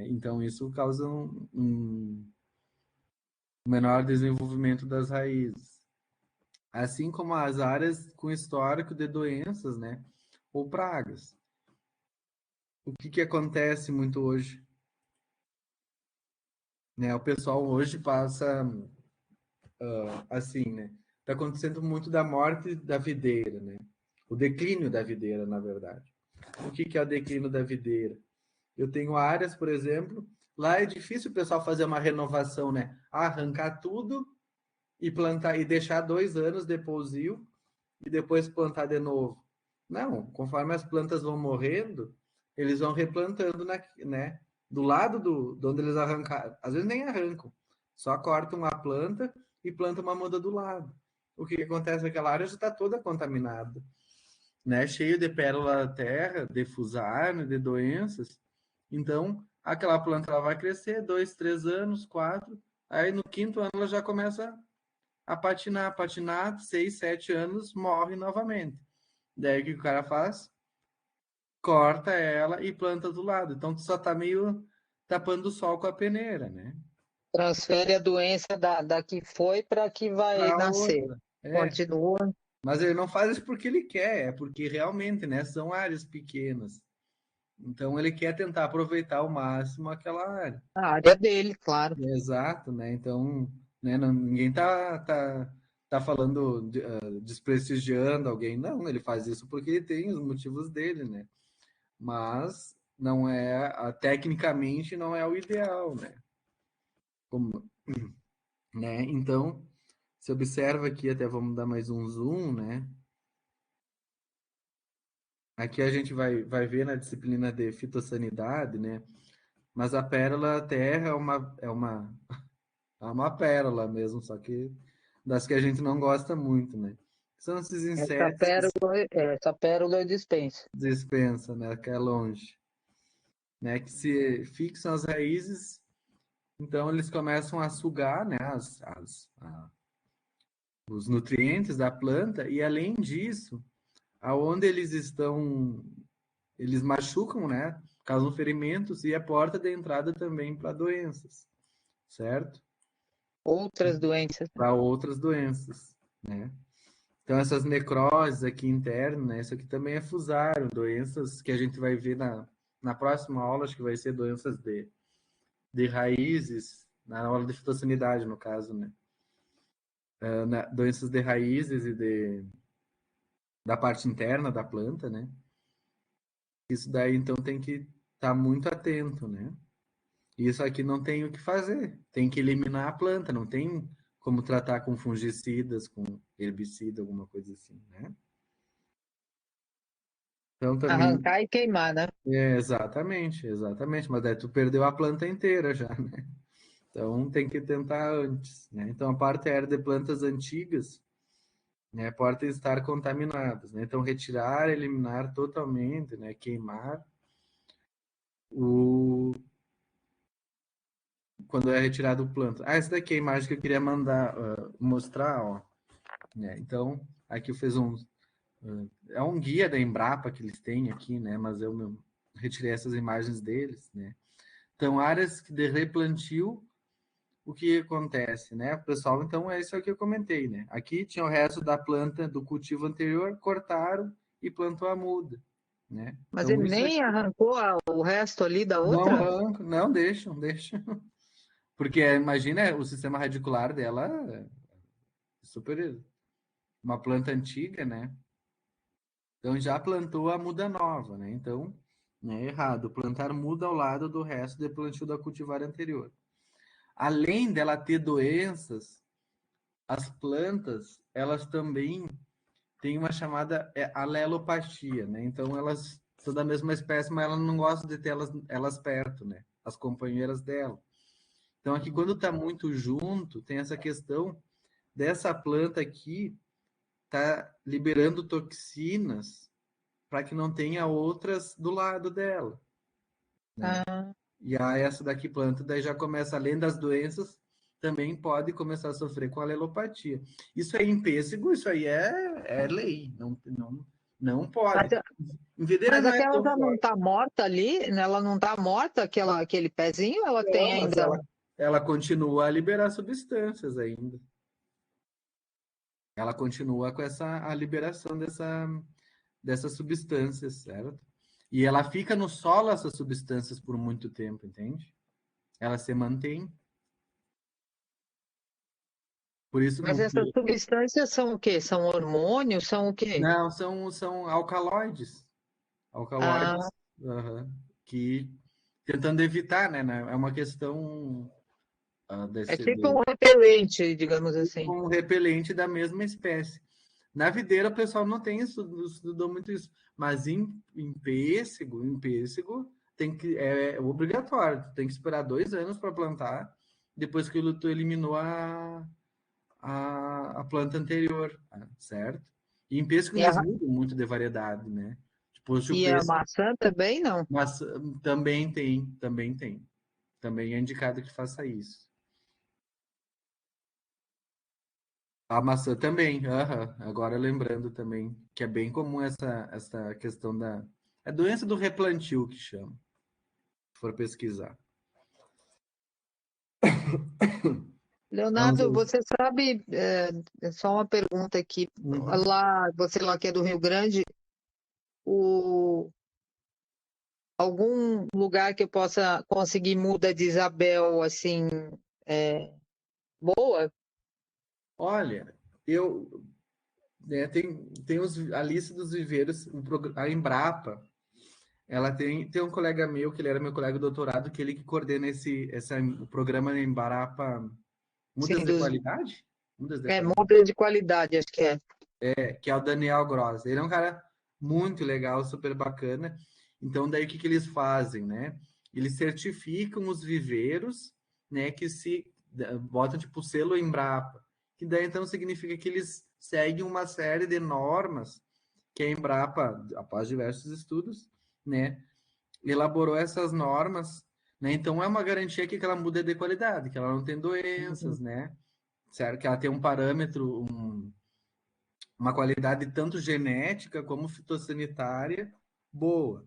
Então, isso causa um menor desenvolvimento das raízes. Assim como as áreas com histórico de doenças, né? Ou pragas. O que acontece muito hoje? Né? O pessoal hoje passa assim, né? Está acontecendo muito da morte da videira, né? O declínio da videira, na verdade. O que é o declínio da videira? Eu tenho áreas, por exemplo, lá é difícil o pessoal fazer uma renovação, né? Arrancar tudo e plantar e deixar 2 anos de pousio e depois plantar de novo. Não, conforme as plantas vão morrendo, eles vão replantando, né? Do lado de onde eles arrancaram. Às vezes nem arrancam, só cortam a planta e plantam uma muda do lado. O que acontece? Aquela área já está toda contaminada, né? Cheio de pérola da terra, de fusarne, de doenças. Então, aquela planta ela vai crescer 2, 3 anos, 4. Aí no quinto ano ela já começa a patinar, 6, 7 anos, morre novamente. Daí o que o cara faz? Corta ela e planta do lado. Então tu só tá meio tapando o sol com a peneira, né? Transfere a doença da que foi para a que vai Para nascer. outra. Continua. Mas ele não faz isso porque ele quer, é porque realmente, né, são áreas pequenas. Então ele quer tentar aproveitar ao máximo aquela área. A área dele, claro. Exato, né? Então, né, ninguém tá falando, desprestigiando alguém, não, ele faz isso porque ele tem os motivos dele, né? Mas não é, tecnicamente não é o ideal, né? Como, né? Então, se observa aqui, até vamos dar mais um zoom, né? Aqui a gente vai ver na disciplina de fitossanidade, né? Mas a pérola terra é uma pérola mesmo, só que das que a gente não gosta muito, né? São esses insetos que se Essa pérola eu dispenso. dispensa, né? Que é longe, né? Que se fixam as raízes, então eles começam a sugar, né? Os nutrientes da planta e além disso, aonde eles estão, eles machucam, né? Causam ferimentos e é porta de entrada também para doenças, certo? Outras doenças. Para outras doenças, né? Então, essas necroses aqui internas, né? Isso aqui também é fusário, doenças que a gente vai ver na próxima aula, acho que vai ser doenças de raízes, na aula de fitossanidade, no caso, né? Doenças de raízes da parte interna da planta, né? Isso daí, então, tem que estar muito atento, né? Isso aqui não tem o que fazer, tem que eliminar a planta, não tem como tratar com fungicidas, com herbicida, alguma coisa assim, né? Então, também Arrancar e queimar, né? exatamente, exatamente. Mas daí tu perdeu a planta inteira já, né? Então tem que tentar antes, né? Então a parte aérea de plantas antigas, né, pode estar contaminadas, né? Então retirar, eliminar totalmente, né? Queimar o quando é retirado o planta. Essa daqui é a imagem que eu queria mandar mostrar, ó. Né? Então aqui eu fiz é um guia da Embrapa que eles têm aqui, né? Mas eu retirei essas imagens deles, né? Então, áreas de replantio, o que acontece, né? Pessoal, então é isso que eu comentei, né? Aqui tinha o resto da planta do cultivo anterior, cortaram e plantou a muda, né? Mas Então, ele isso nem aqui arrancou o resto ali da não outra? arranca, não deixam, deixam. Porque imagina o sistema radicular dela é super uma planta antiga, né? Então já plantou a muda nova, né? Então, né, errado, plantar muda ao lado do resto de plantio da cultivar anterior. Além dela ter doenças, as plantas, elas também têm uma chamada alelopatia, né? Então, elas são da mesma espécie, mas ela não gosta de ter elas perto, né? As companheiras dela. Então, aqui, quando está muito junto, tem essa questão dessa planta aqui tá liberando toxinas para que não tenha outras do lado dela, né? Ah, E aí essa daqui planta, daí já começa, além das doenças, também pode começar a sofrer com alelopatia. Isso aí em pêssego, isso aí é lei, não pode. mas, Em videira mas não é aquela tão já não forte. está morta ali? Né? Ela não está morta, aquele pezinho? Ela tem Não, mas ainda. ela continua a liberar substâncias ainda. Ela continua com a liberação dessas substâncias, certo? E ela fica no solo essas substâncias por muito tempo, entende? Ela se mantém. Por isso Mas não. essas substâncias são o quê? São hormônios? São o quê? Não, são alcaloides. Ah, Alcaloides, aham, que tentando evitar, né? É uma questão é desse, tipo um repelente, digamos assim. um repelente da mesma espécie. Na videira, o pessoal não estudou muito isso, mas em pêssego é obrigatório. Tu tem que esperar 2 anos para plantar, depois que tu eliminou a planta anterior, certo? E em pêssego E eles a, mudam muito de variedade, né? Tipo, se o e a pêssego, maçã também não? mas também tem. Também é indicado que faça isso. A maçã também, aham. Agora lembrando também que é bem comum essa questão da. É doença do replantio que chama, se for pesquisar. Então, Leonardo, você sabe, só uma pergunta aqui. uhum. Você lá que é do Rio Grande, o, algum lugar que eu possa conseguir muda de Isabel, assim, boa? Olha, tem a lista dos viveiros, a Embrapa, ela tem um colega meu, que ele era meu colega de doutorado, que ele que coordena o programa Embrapa Mudas Sim, de Qualidade? Mudas de Qualidade. muda de qualidade, acho que é. Que é o Daniel Gross. Ele é um cara muito legal, super bacana. Então, daí o que eles fazem, né? Eles certificam os viveiros, né, que se botam tipo selo Embrapa, que daí então significa que eles seguem uma série de normas que a Embrapa, após diversos estudos, né, elaborou essas normas, né? Então é uma garantia que ela muda de qualidade, que ela não tem doenças, né? Certo? Que ela tem um parâmetro, uma qualidade tanto genética como fitossanitária boa.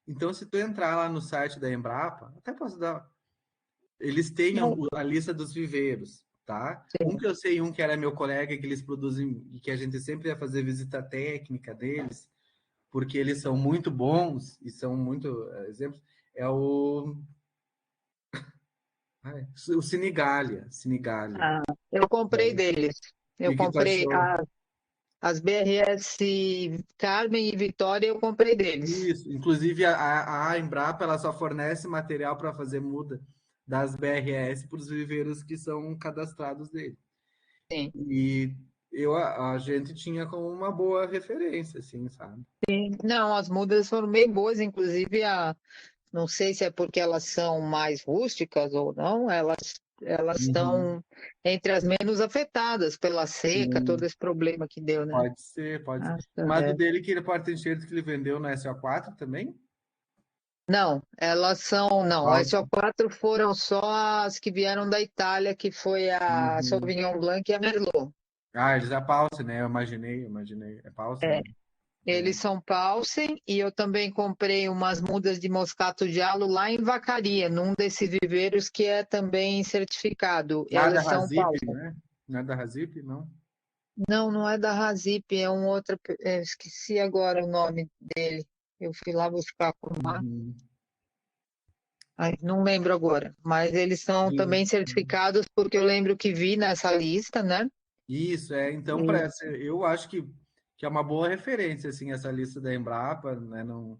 Então, se tu entrar lá no site da Embrapa, até posso dar. Eles têm a lista dos viveiros, tá? Sim. Que eu sei, que era meu colega, que eles produzem, e que a gente sempre ia fazer visita técnica deles, porque eles são muito bons e são muito exemplos, é o Sinigalia. Eu comprei deles. Eu Que tu comprei achou? as BRS Carmen e Vitória, eu comprei deles. Isso. Inclusive, a Embrapa ela só fornece material para fazer muda das BRS para os viveiros que são cadastrados dele. Sim. E a gente tinha como uma boa referência, assim, sabe? Sim. Não, as mudas foram bem boas, inclusive não sei se é porque elas são mais rústicas ou não, elas estão entre as menos afetadas pela seca, todo esse problema que deu, né? Pode ser. Mas o dele, que ele porta-enxerto que ele vendeu na SO4 também? Não, elas são, não, as Falso. SO4 foram só as que vieram da Itália, que foi a Sauvignon Blanc e a Merlot. Eles é Pulse, né? Eu imaginei. É Pulse, né? Eles são Paulsen e eu também comprei umas mudas de moscato de alo lá em Vacaria, num desses viveiros que é também certificado. Nada Elas são Razip, Paulsen. né? Nada Razip, não? Não, não é da Razip, é um outro, esqueci agora o nome dele. Eu fui lá buscar por lá. Ai, não lembro agora, mas eles são também certificados porque eu lembro que vi nessa lista, né? Isso, então, eu acho que é uma boa referência, assim, essa lista da Embrapa, né? Não,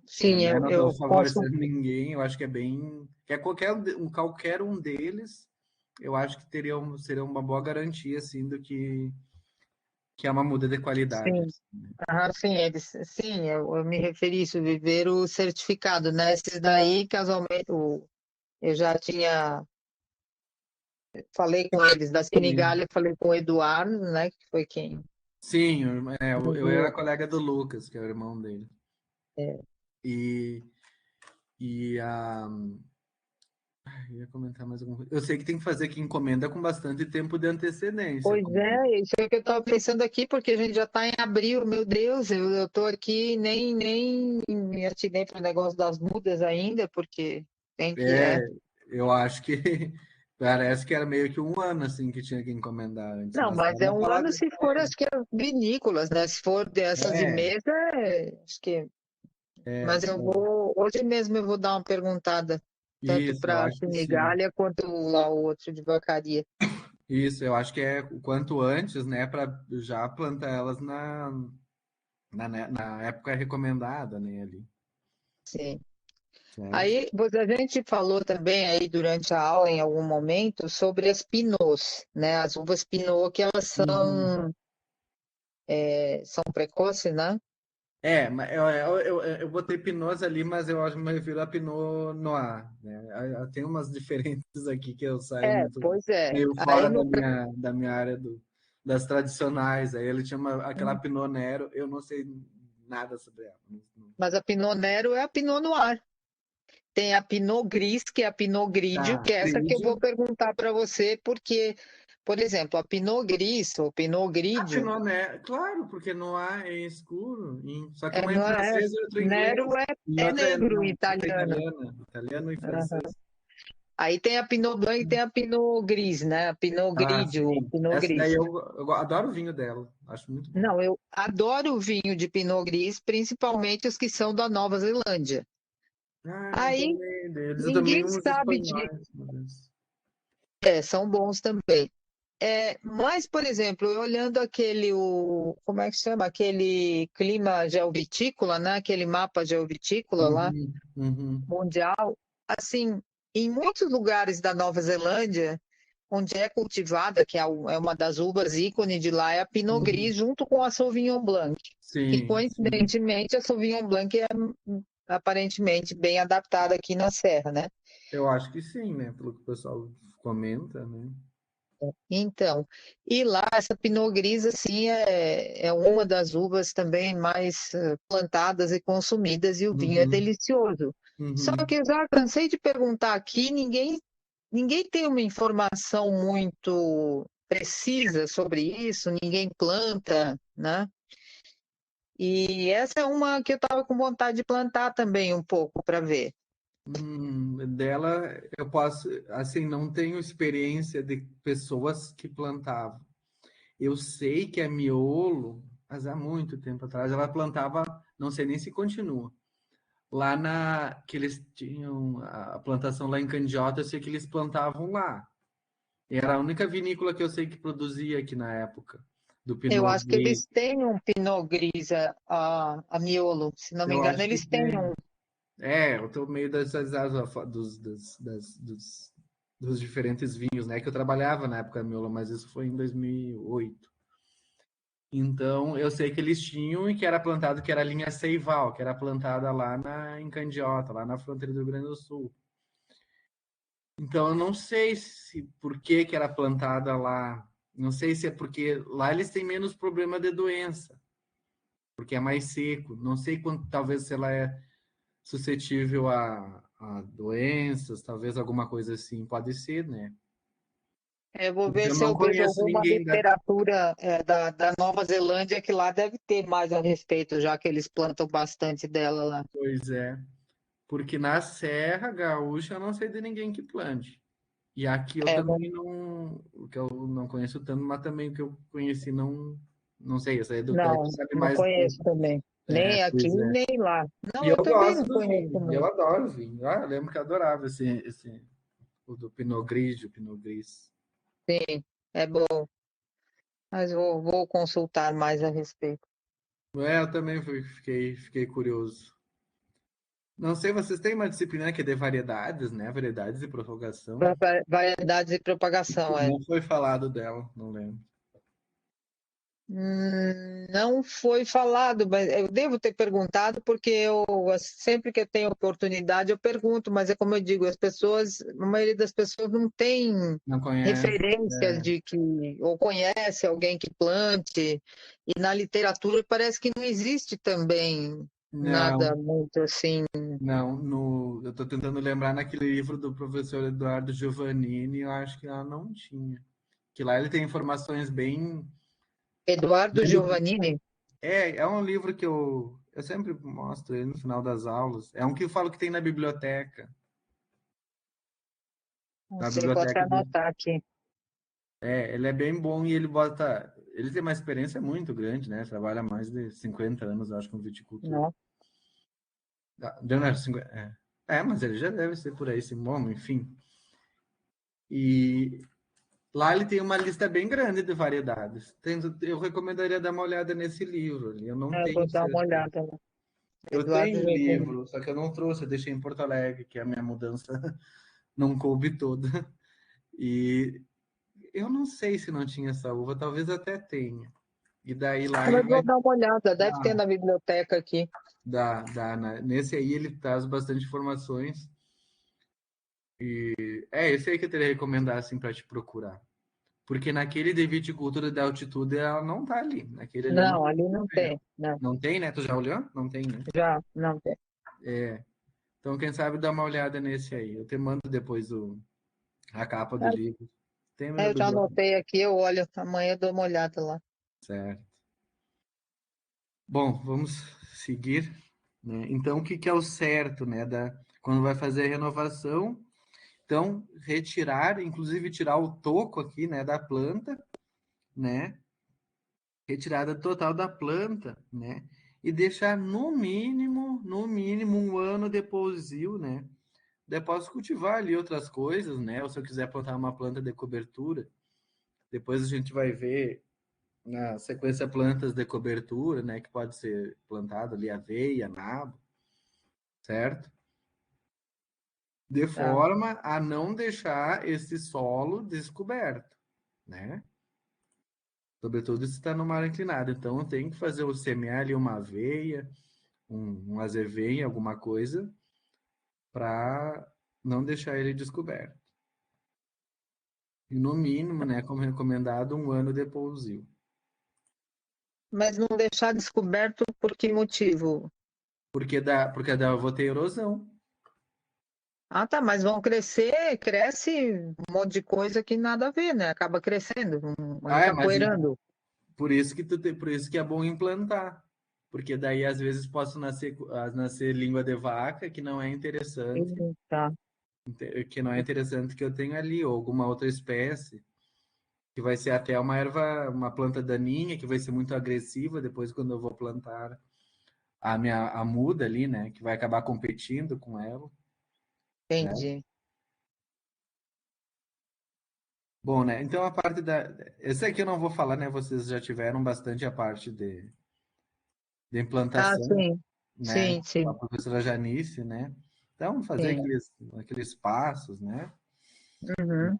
sim, né? Não estou eu posso. favorecendo ninguém, eu acho que é bem. Que é qualquer um deles, eu acho que seria uma boa garantia, assim, do que é uma muda de qualidade. Sim, sim, eu me referi a isso, viveiro certificado, né? Esses daí, casualmente, eu já falei com eles da Senigalha, falei com o Eduardo, né? Que foi quem. Sim, eu era colega do Lucas, que é o irmão dele. É. E ia comentar mais alguma coisa. Eu sei que tem que fazer aqui encomenda com bastante tempo de antecedência. Pois é, isso é o que eu estava pensando aqui, porque a gente já está em abril, meu Deus, eu estou aqui, nem me atirei para o negócio das mudas ainda, porque tem que. Eu acho que parece que era meio que um ano assim que tinha que encomendar antes, Não, mas mas é vamos um falar ano se for, acho que é vinícolas, né? Se for dessas de mesa, acho que. Mas eu vou, hoje mesmo eu vou dar uma perguntada, tanto isso, eu para a acho que sim. Senigalha quanto lá o outro de Vacaria. Isso, eu acho que é o quanto antes, né, para já plantar elas na época recomendada, né, ali. Sim. Certo? Aí, a gente falou também aí durante a aula, em algum momento, sobre as Pinots, né? As uvas Pinot, que elas são precoces, né? Mas eu botei Pinot ali, mas eu acho que me refiro a Pinot Noir, né? Tem umas diferentes aqui que eu saio Pois é. meio Aí fora da minha área das tradicionais. Aí ele tinha aquela Pinot Nero, eu não sei nada sobre ela. Mas a Pinot Nero é a Pinot Noir. Tem a Pinot Gris, que é a Pinot Grigio, que é essa que eu vou perguntar para você, porque, por exemplo, a Pinot Gris ou Pinot Grigio. Pinot Nero, claro, porque Noir é escuro, só que uma em Não é, francês e outra em inglês, Nero e é outra negro em outra italiano. italiano e francês. Aí tem a Pinot Blanc e tem a Pinot Gris, né? A Pinot Grigio, Sim. Pinot Essa daí Gris. eu adoro o vinho dela, acho muito bom. Não, eu adoro o vinho de Pinot Gris, principalmente os que são da Nova Zelândia. não Aí tomei deles. Eu tomei ninguém uns sabe de. espanhóis uma vez. São bons também. Mas, por exemplo, olhando como é que chama? Aquele clima geovitícola, né? Aquele mapa geovitícola lá, Uhum, uhum, mundial, assim, em muitos lugares da Nova Zelândia, onde é cultivada, que é uma das uvas ícone de lá, é a Pinot uhum. Gris, junto com a Sauvignon Blanc, que Sim, sim. coincidentemente a Sauvignon Blanc é aparentemente bem adaptada aqui na Serra, né? Eu acho que sim, né? Pelo que o pessoal comenta, né? Então, e lá essa Pinot Gris assim é uma das uvas também mais plantadas e consumidas e o vinho é Uhum, delicioso. Só uhum. que eu já cansei de perguntar aqui, ninguém tem uma informação muito precisa sobre isso, ninguém planta, né? E essa é uma que eu estava com vontade de plantar também um pouco para ver. Dela, eu posso, assim, não tenho experiência de pessoas que plantavam. Eu sei que a Miolo, mas há muito tempo atrás, ela plantava, não sei nem se continua. Lá que eles tinham a plantação lá em Candiota, eu sei que eles plantavam lá. E era a única vinícola que eu sei que produzia aqui na época, do Eu Pinot acho que Gris. eles têm um Pinot Gris a Miolo, se não me Eu engano, acho que eles têm tem. um. Eu tô meio dos diferentes vinhos, né? Que eu trabalhava na época da Miolo, mas isso foi em 2008. Então, eu sei que eles tinham e que era plantado, que era a linha Seival, que era plantada lá em Candiota, lá na fronteira do Rio Grande do Sul. Então, eu não sei se por que era plantada lá. Não sei se é porque lá eles têm menos problema de doença, porque é mais seco. Não sei quanto, talvez se ela é suscetível a doenças, talvez alguma coisa assim, pode ser, né? Eu vou Porque ver eu se não eu vejo conheço alguma ninguém da. literatura da Nova Zelândia que lá deve ter mais a respeito, já que eles plantam bastante dela lá. Pois é. Porque na Serra Gaúcha eu não sei de ninguém que plante. E aqui eu Bom, também não, o que eu não conheço tanto, mas também o que eu conheci não sei, essa daí tu não, sabe não mais. conheço também. Nem aqui, Pois é. nem lá. E Não, eu eu também gosto não do conheço vinho, eu muito. adoro vinho. Eu lembro que eu adorava o do Pinot Gris. Sim, é bom, mas vou consultar mais a respeito. Eu também fiquei curioso. Não sei, vocês têm uma disciplina que é de variedades, né? Variedades e propagação. Variedades e propagação, é. Não foi falado dela, não lembro. Não foi falado, mas eu devo ter perguntado, porque sempre que eu tenho oportunidade, eu pergunto, mas é como eu digo, a maioria das pessoas não tem Não conhece? referências É. de que, ou conhece alguém que plante, e na literatura parece que não existe também nada Não, muito assim. não. Eu estou tentando lembrar naquele livro do professor Eduardo Giovannini, eu acho que ela não tinha. Que lá ele tem informações bem. Eduardo Giovannini, É um livro que eu sempre mostro ele no final das aulas. É um que eu falo que tem na biblioteca. não Na sei, vou até biblioteca do. anotar aqui. Ele é bem bom e ele bota. Ele tem uma experiência muito grande, né? Trabalha há mais de 50 anos, eu acho, com viticultura. Não. Não, não, 50, mas ele já deve ser por aí, sim, bom, enfim. E lá ele tem uma lista bem grande de variedades. Eu recomendaria dar uma olhada nesse livro ali. Eu não Eu vou tenho dar uma certeza. olhada lá. Eu Eduardo tenho um Giovannini. livro, só que eu não trouxe, eu deixei em Porto Alegre, que a minha mudança não coube toda. E eu não sei se não tinha essa uva, talvez até tenha. E daí lá ele Mas vai vou dar uma olhada, deve ter dar, na biblioteca aqui. nesse aí ele traz bastante informações. Esse aí que eu teria que recomendar assim para te procurar. Porque naquele de viticultura de altitude ela não tá ali. Naquele ali Não, não, ali não tem. Não, não tem, né? Tu já olhou? Não tem, né? já não tem. Então, quem sabe dá uma olhada nesse aí. Eu te mando depois a capa do livro. Tem na Eu já biblioteca, anotei aqui, eu olho. Amanhã eu dou uma olhada lá. certo? Bom, vamos seguir, né? Então, o que que é o certo, né? Quando vai fazer a renovação, então retirar, inclusive tirar o toco aqui, né, da planta, né? Retirada total da planta, né? E deixar no mínimo 1 ano de pousio, né? Daí posso cultivar ali outras coisas, né? Ou se eu quiser plantar uma planta de cobertura, depois a gente vai ver na sequência plantas de cobertura, né? Que pode ser plantado ali aveia, nabo, certo? De forma a não deixar esse solo descoberto, né? Sobretudo se está numa área inclinada. Então tem que fazer o semear ali uma aveia, um azeveia, alguma coisa, para não deixar ele descoberto. E no mínimo, né, como recomendado, 1 ano de pousio. Mas não deixar descoberto por que motivo? Porque vou ter erosão. Ah, tá, mas vão crescer, cresce um monte de coisa que nada a ver, né? Acaba crescendo, Mas capoeirando. por isso que é bom implantar. Porque daí às vezes posso nascer língua de vaca, que não é interessante, Tá. que eu tenho ali, ou alguma outra espécie, que vai ser até uma erva, uma planta daninha, que vai ser muito agressiva depois quando eu vou plantar a muda ali, né, que vai acabar competindo com ela, né? Entendi. Bom, né? Então a parte esse aqui eu não vou falar, né? Vocês já tiveram bastante a parte de Ah, implantação, sim. né? Sim, Com a sim, professora Janice, né? Então fazer sim. aqueles passos, né? Uhum.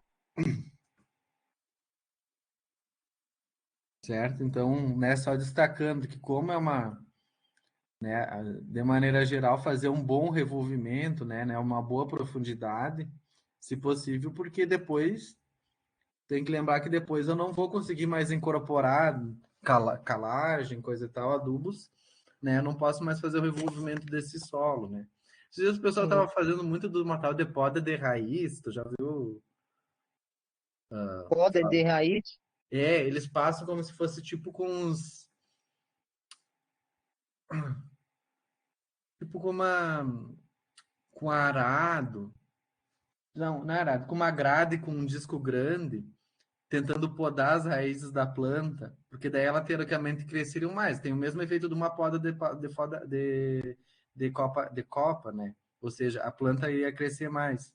Certo? Então, né? Só destacando que como é né? De maneira geral, fazer um bom revolvimento, né? Uma boa profundidade, se possível, porque depois tem que lembrar que depois eu não vou conseguir mais incorporar calagem, coisa e tal, adubos, né? Eu não posso mais fazer o revolvimento desse solo, né? Esses dias o pessoal estava fazendo muito do uma tal de poda de raiz, tu já viu? Poda de raiz. Eles passam como se fosse tipo com uns. Tipo com uma. Com arado. Não é arado, com uma grade com um disco grande, tentando podar as raízes da planta, porque daí ela teoricamente cresceriam mais. Tem o mesmo efeito de uma poda de copa, né? Ou seja, a planta ia crescer mais.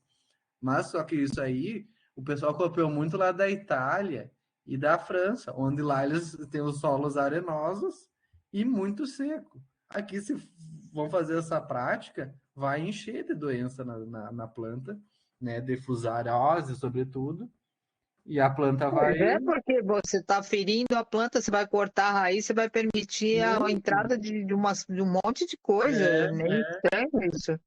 Mas só que isso aí, o pessoal copiou muito lá da Itália e da França, onde lá eles têm os solos arenosos e muito seco. Aqui, se vão fazer essa prática, vai encher de doença na planta, né? De fusariose, sobretudo, e a planta Pois vai. é, porque você está ferindo a planta, você vai cortar a raiz, você vai permitir a Muito. entrada de um monte de coisa. É meio estranho isso.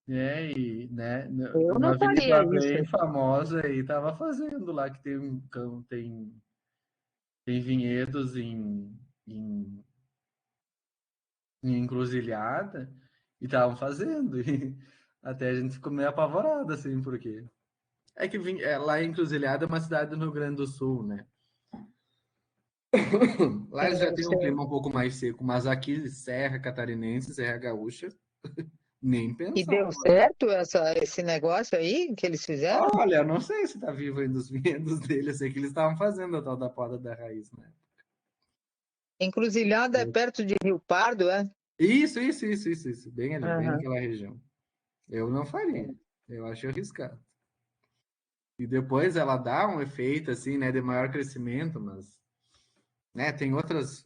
E né, Eu uma não faria vinícola isso. bem famosa aí estava fazendo lá, que tem vinhedos em, em encruzilhada, e estavam fazendo. E até a gente ficou meio apavorado, assim, porque. É que lá em Encruzilhada é uma cidade do Rio Grande do Sul, né? Lá eles já Eu têm um sei. clima um pouco mais seco, mas aqui, Serra Catarinense, Serra Gaúcha, nem E pensar. deu certo esse negócio aí que eles fizeram? Olha, não sei se tá vivo ainda os vinhedos dele, eu sei que eles estavam fazendo a tal da poda da raiz, né? Encruzilhada é perto de Rio Pardo, é? Isso. Bem ali, bem Aham. naquela região. Eu não faria. Eu acho arriscado. E depois ela dá um efeito, assim, né, de maior crescimento, mas, né, tem outros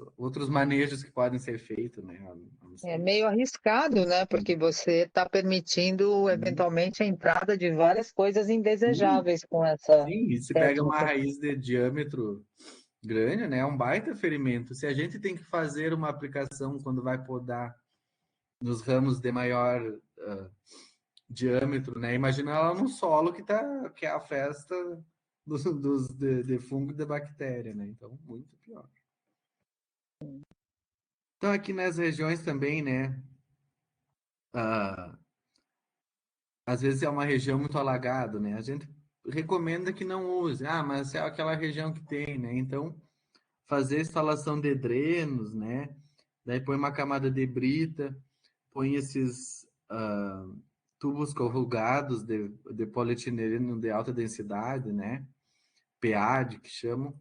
manejos que podem ser feitos, né? Eu não É sei. meio arriscado, né? Porque você está permitindo, Sim, eventualmente, a entrada de várias coisas sim, indesejáveis com essa sim. E se pega uma técnica. raiz de diâmetro grande, né, é um baita ferimento. Se a gente tem que fazer uma aplicação quando vai podar nos ramos de maior diâmetro, né? Imagina ela num solo que é a festa de fungo e de bactéria, né? Então, muito pior. Então, aqui nas regiões também, né? ah, às vezes é uma região muito alagada, né? A gente recomenda que não use. Ah, mas é aquela região que tem, né? Então, fazer instalação de drenos, né? Daí põe uma camada de brita, põe esses tubos corrugados de polietileno de alta densidade, né? PAD, que chamam.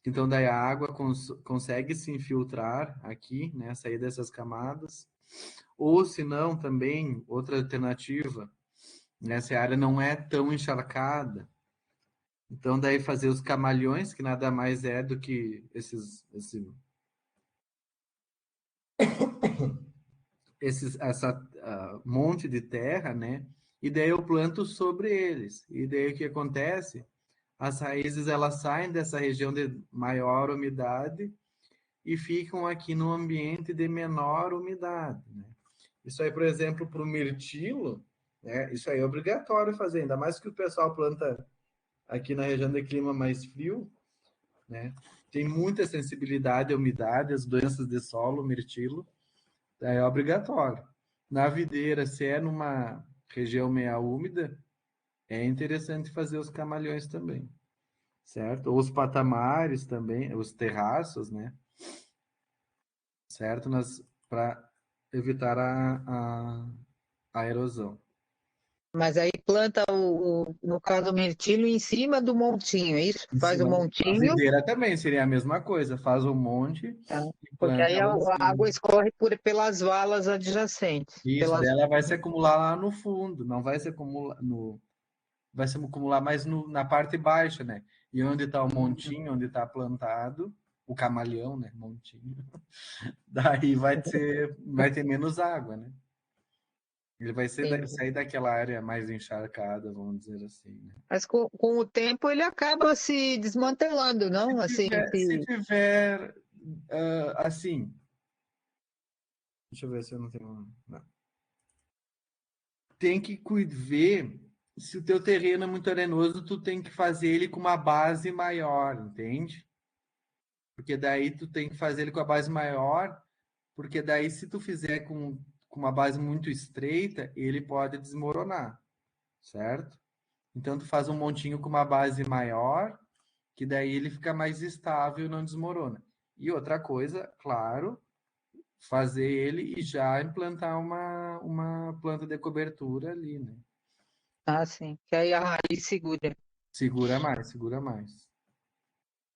Então, daí a água consegue se infiltrar aqui, né? Sair dessas camadas Ou, se não, também, outra alternativa, né, se a área não é tão encharcada, então daí fazer os camalhões, que nada mais é do que essa monte de terra, né? E daí eu planto sobre eles. E daí o que acontece? As raízes elas saem dessa região de maior umidade e ficam aqui no ambiente de menor umidade, né? Isso aí, por exemplo, para o mirtilo, né? Isso aí é obrigatório fazer, ainda mais que o pessoal planta aqui na região de clima mais frio, né? Tem muita sensibilidade à umidade, às doenças de solo, mirtilo, é obrigatório. Na videira, se é numa região meia úmida, é interessante fazer os camalhões também, certo? Ou os patamares também, os terraços, né? Certo? Para evitar a erosão. Mas aí planta, no caso, o mirtilo em cima do montinho, é isso? Em Faz o cima a montinho, videira também seria a mesma coisa, faz um monte tá? e Porque planta aí ela a em cima. água escorre pelas valas adjacentes. Isso, Pelas... dela vai se acumular lá no fundo, não vai se acumular vai se acumular mais na parte baixa, né? E onde está o montinho, onde está plantado, o camalhão, né? Montinho. Daí vai ter menos água, né? Ele vai sair daquela área mais encharcada, vamos dizer assim, né? Mas com o tempo ele acaba se desmantelando, não? Assim, Se tiver assim, deixa eu ver se eu não tenho. Não. Tem que ver se o teu terreno é muito arenoso, tu tem que fazer ele com uma base maior, entende? Porque daí tu tem que fazer ele com a base maior, porque daí se tu fizer com uma base muito estreita, ele pode desmoronar, certo? Então tu faz um montinho com uma base maior, que daí ele fica mais estável e não desmorona. E outra coisa, claro, fazer ele e já implantar uma planta de cobertura ali, né? sim, que aí a raiz segura. Segura mais, segura mais.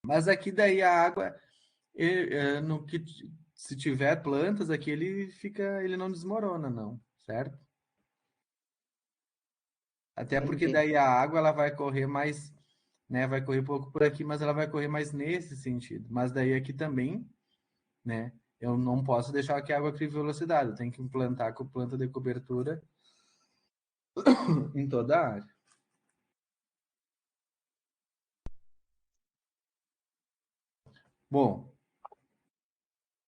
Mas aqui daí a água, no que se tiver plantas aqui, ele não desmorona, não, certo? Até porque Entendi. daí a água ela vai correr mais, né? Vai correr pouco por aqui, mas ela vai correr mais nesse sentido. Mas daí aqui também, né? Eu não posso deixar que a água crie velocidade. Eu tenho que implantar com planta de cobertura em toda a área. Bom,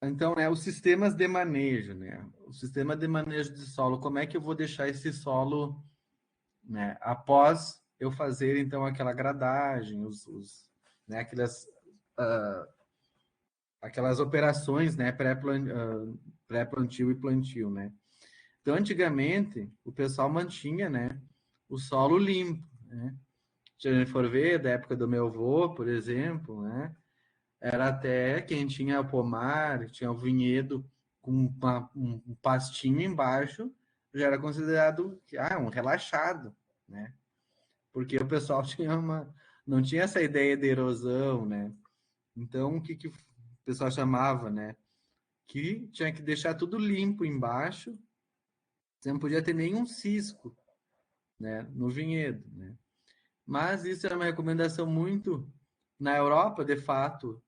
então, né, os sistemas de manejo, né? O sistema de manejo de solo, como é que eu vou deixar esse solo, né, após eu fazer, então, aquela gradagem, né, aquelas operações, né, pré-plantio e plantio, né? Então, antigamente, o pessoal mantinha, né, o solo limpo, né? Se a gente for ver, da época do meu avô, por exemplo, né, era até quem tinha o pomar, tinha o vinhedo com um pastinho embaixo, já era considerado um relaxado, né? Porque o pessoal não tinha essa ideia de erosão, né? Então, que o pessoal chamava, né? Que tinha que deixar tudo limpo embaixo, você não podia ter nenhum cisco, né? No vinhedo, né? Mas isso era uma recomendação muito na Europa, de fato,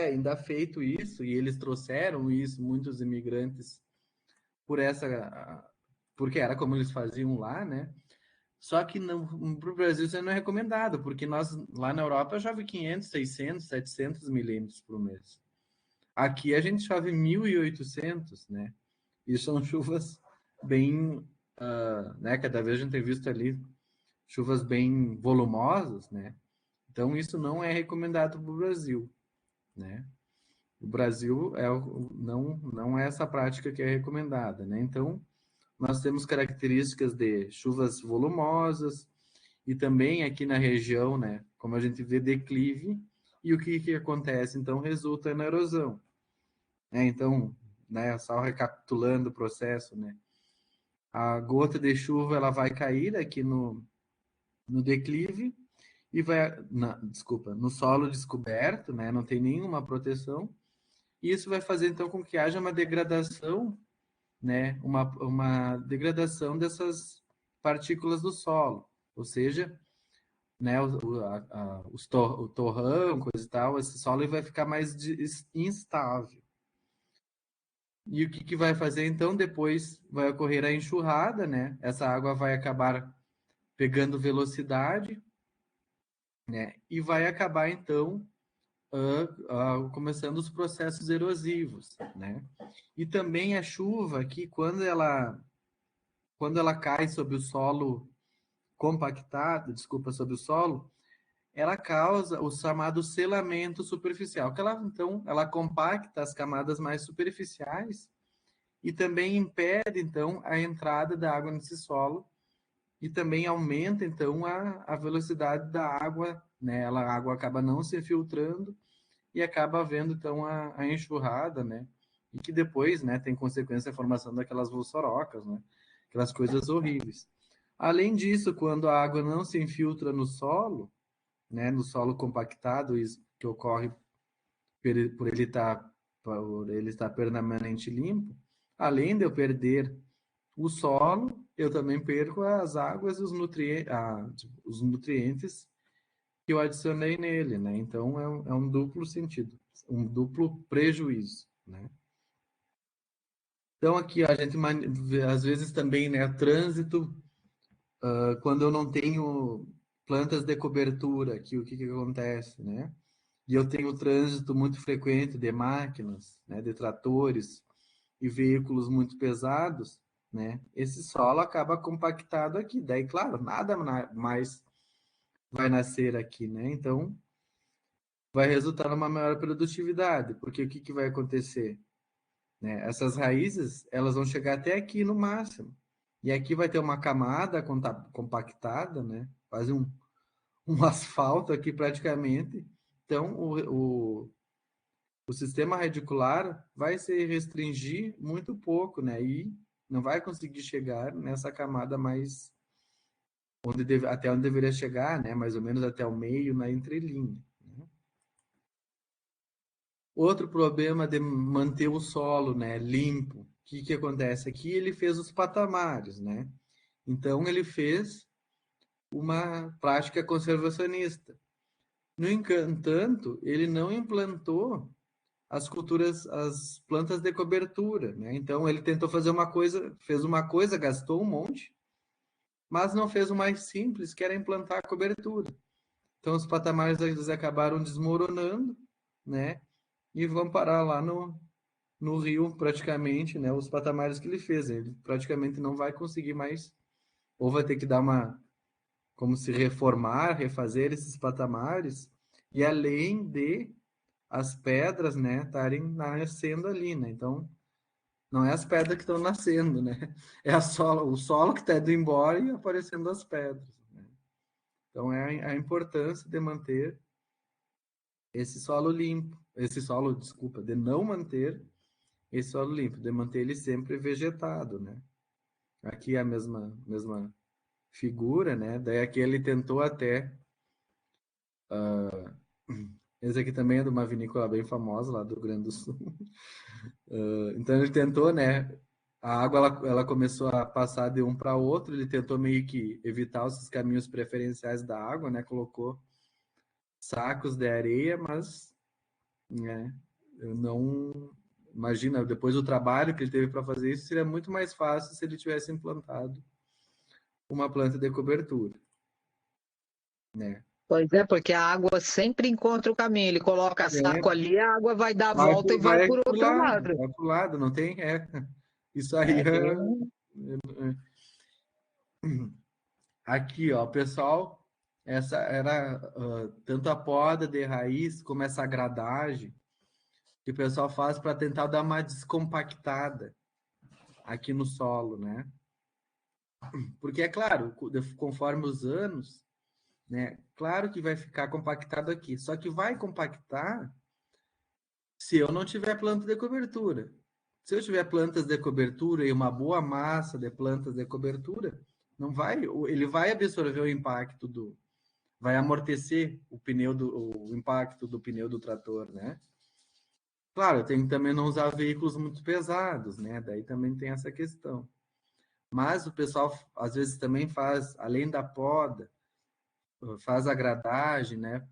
ainda feito isso, e eles trouxeram isso, muitos imigrantes, porque era como eles faziam lá, né? Só que para o Brasil isso não é recomendado, porque nós lá na Europa chove 500, 600, 700 milímetros por mês. Aqui a gente chove 1.800, né? E são chuvas bem, né? Cada vez a gente tem visto ali chuvas bem volumosas, né? Então isso não é recomendado para o Brasil, né? O Brasil não é essa prática que é recomendada, né? Então nós temos características de chuvas volumosas e também aqui na região, né? Como a gente vê declive e o que acontece então resulta na erosão, né? Então, né? Só recapitulando o processo, né? A gota de chuva ela vai cair aqui no declive e desculpa, no solo descoberto, né? Não tem nenhuma proteção. E isso vai fazer então com que haja uma degradação né, uma degradação dessas partículas do solo, ou seja, né, o torrão, coisa e tal, esse solo vai ficar mais instável. E o que vai fazer então? Depois vai ocorrer a enxurrada, né? Essa água vai acabar pegando velocidade, né? E vai acabar então começando os processos erosivos, né? E também a chuva, que quando ela cai sobre o solo compactado, desculpa, sobre o solo, ela causa o chamado selamento superficial, que ela compacta as camadas mais superficiais e também impede, então, a entrada da água nesse solo e também aumenta, então, a velocidade da água, né? A água acaba não se filtrando e acaba havendo, então, a enxurrada, né? E que depois, né, tem consequência a formação daquelas vulsorocas, né? Aquelas coisas horríveis. Além disso, quando a água não se infiltra no solo, né, no solo compactado, isso que ocorre por ele estar permanente limpo, além de eu perder o solo, eu também perco as águas e os nutrientes que eu adicionei nele, né? Então é um duplo sentido, um duplo prejuízo, né? Então aqui a gente às vezes também, né, trânsito, quando eu não tenho plantas de cobertura, que o que acontece, né? E eu tenho trânsito muito frequente de máquinas, né, de tratores e veículos muito pesados, né? Esse solo acaba compactado aqui. Daí, claro, nada mais vai nascer aqui, né? Então, vai resultar numa maior produtividade, porque o que vai acontecer? Né? Essas raízes, elas vão chegar até aqui no máximo. E aqui vai ter uma camada compactada, né? Quase um asfalto aqui praticamente. Então, o sistema radicular vai se restringir muito pouco, né? E não vai conseguir chegar nessa camada mais até onde deveria chegar, né? Mais ou menos até o meio na entrelinha. Né? Outro problema de manter o solo, né, limpo. O que acontece aqui? Ele fez os patamares, né? Então ele fez uma prática conservacionista. No entanto, ele não implantou as plantas de cobertura, né? Então ele tentou fazer uma coisa, fez uma coisa, gastou um monte, mas não fez o mais simples, que era implantar a cobertura. Então os patamares eles acabaram desmoronando, né? E vão parar lá no rio praticamente, né? Os patamares que ele fez, ele praticamente não vai conseguir mais, ou vai ter que dar como se reformar, refazer esses patamares, e além de as pedras, né, estarem nascendo ali, né? Então, não é as pedras que estão nascendo, né? É o solo que está indo embora e aparecendo as pedras. Né? Então, é a importância de manter esse solo limpo, desculpa, de não manter esse solo limpo, de manter ele sempre vegetado, né? Aqui é a mesma figura, né? Daí aqui ele tentou até esse aqui também é de uma vinícola bem famosa lá do Rio Grande do Sul. Então ele tentou, né? A água ela começou a passar de um para outro. Ele tentou meio que evitar os caminhos preferenciais da água, né? Colocou sacos de areia, mas, né? Eu não imagina depois do trabalho que ele teve para fazer isso, seria muito mais fácil se ele tivesse implantado uma planta de cobertura, né? Pois é, porque a água sempre encontra o caminho. Ele coloca saco ali, a água vai dar a volta e vai por outro lado. Vai pro lado, não tem. Isso aí É bem... Aqui, ó, pessoal, essa era tanto a poda de raiz como essa gradagem que o pessoal faz para tentar dar uma descompactada aqui no solo, né? Porque é claro, conforme os anos, né? Claro que vai ficar compactado aqui, só que vai compactar se eu não tiver planta de cobertura. Se eu tiver plantas de cobertura e uma boa massa de plantas de cobertura, não vai, ele vai absorver o impacto vai amortecer o impacto do pneu do trator, né? Claro, tem que também não usar veículos muito pesados, né? Daí também tem essa questão. Mas o pessoal, às vezes, também faz, além da poda, faz a gradagem, né?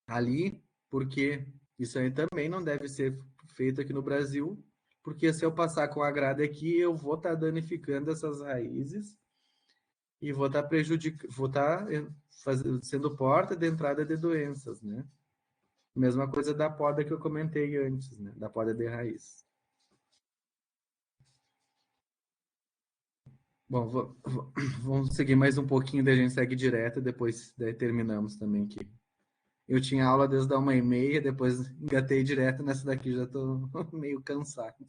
Ali, porque isso aí também não deve ser feito aqui no Brasil, porque se eu passar com a grade aqui, eu vou estar danificando essas raízes e vou estar prejudicando, vou estar sendo porta de entrada de doenças, né? Mesma coisa da poda que eu comentei antes, né? Da poda de raiz. Bom, vamos seguir mais um pouquinho, daí a gente segue direto e depois daí terminamos também aqui. Eu tinha aula desde a 1h30, depois engatei direto nessa daqui, já estou meio cansado.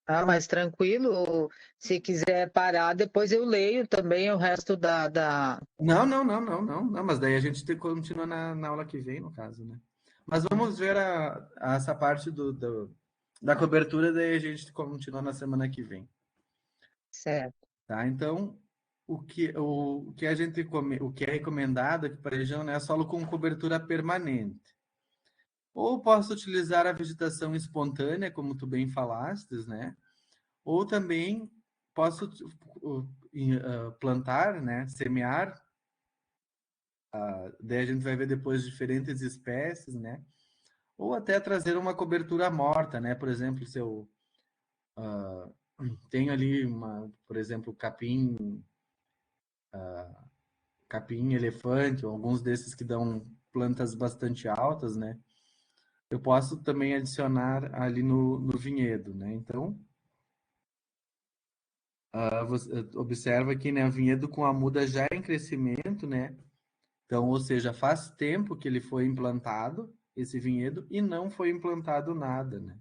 Ah, mas tranquilo, se quiser parar, depois eu leio também o resto da... Não, mas daí a gente continua na aula que vem, no caso, né? Mas vamos ver essa parte da cobertura, daí a gente continua na semana que vem. Certo. Tá? Então, o que o que é recomendado aqui para a região, né, é solo com cobertura permanente. Ou posso utilizar a vegetação espontânea, como tu bem falastes, né? Ou também posso plantar, né, semear. Daí a gente vai ver depois diferentes espécies, né? Ou até trazer uma cobertura morta, né? Por exemplo, se eu tenho ali por exemplo, capim elefante, ou alguns desses que dão plantas bastante altas, né? Eu posso também adicionar ali no vinhedo, né? Então, você observa aqui, né? O vinhedo com a muda já em crescimento, né? Então, ou seja, faz tempo que ele foi implantado, esse vinhedo, e não foi implantado nada, né?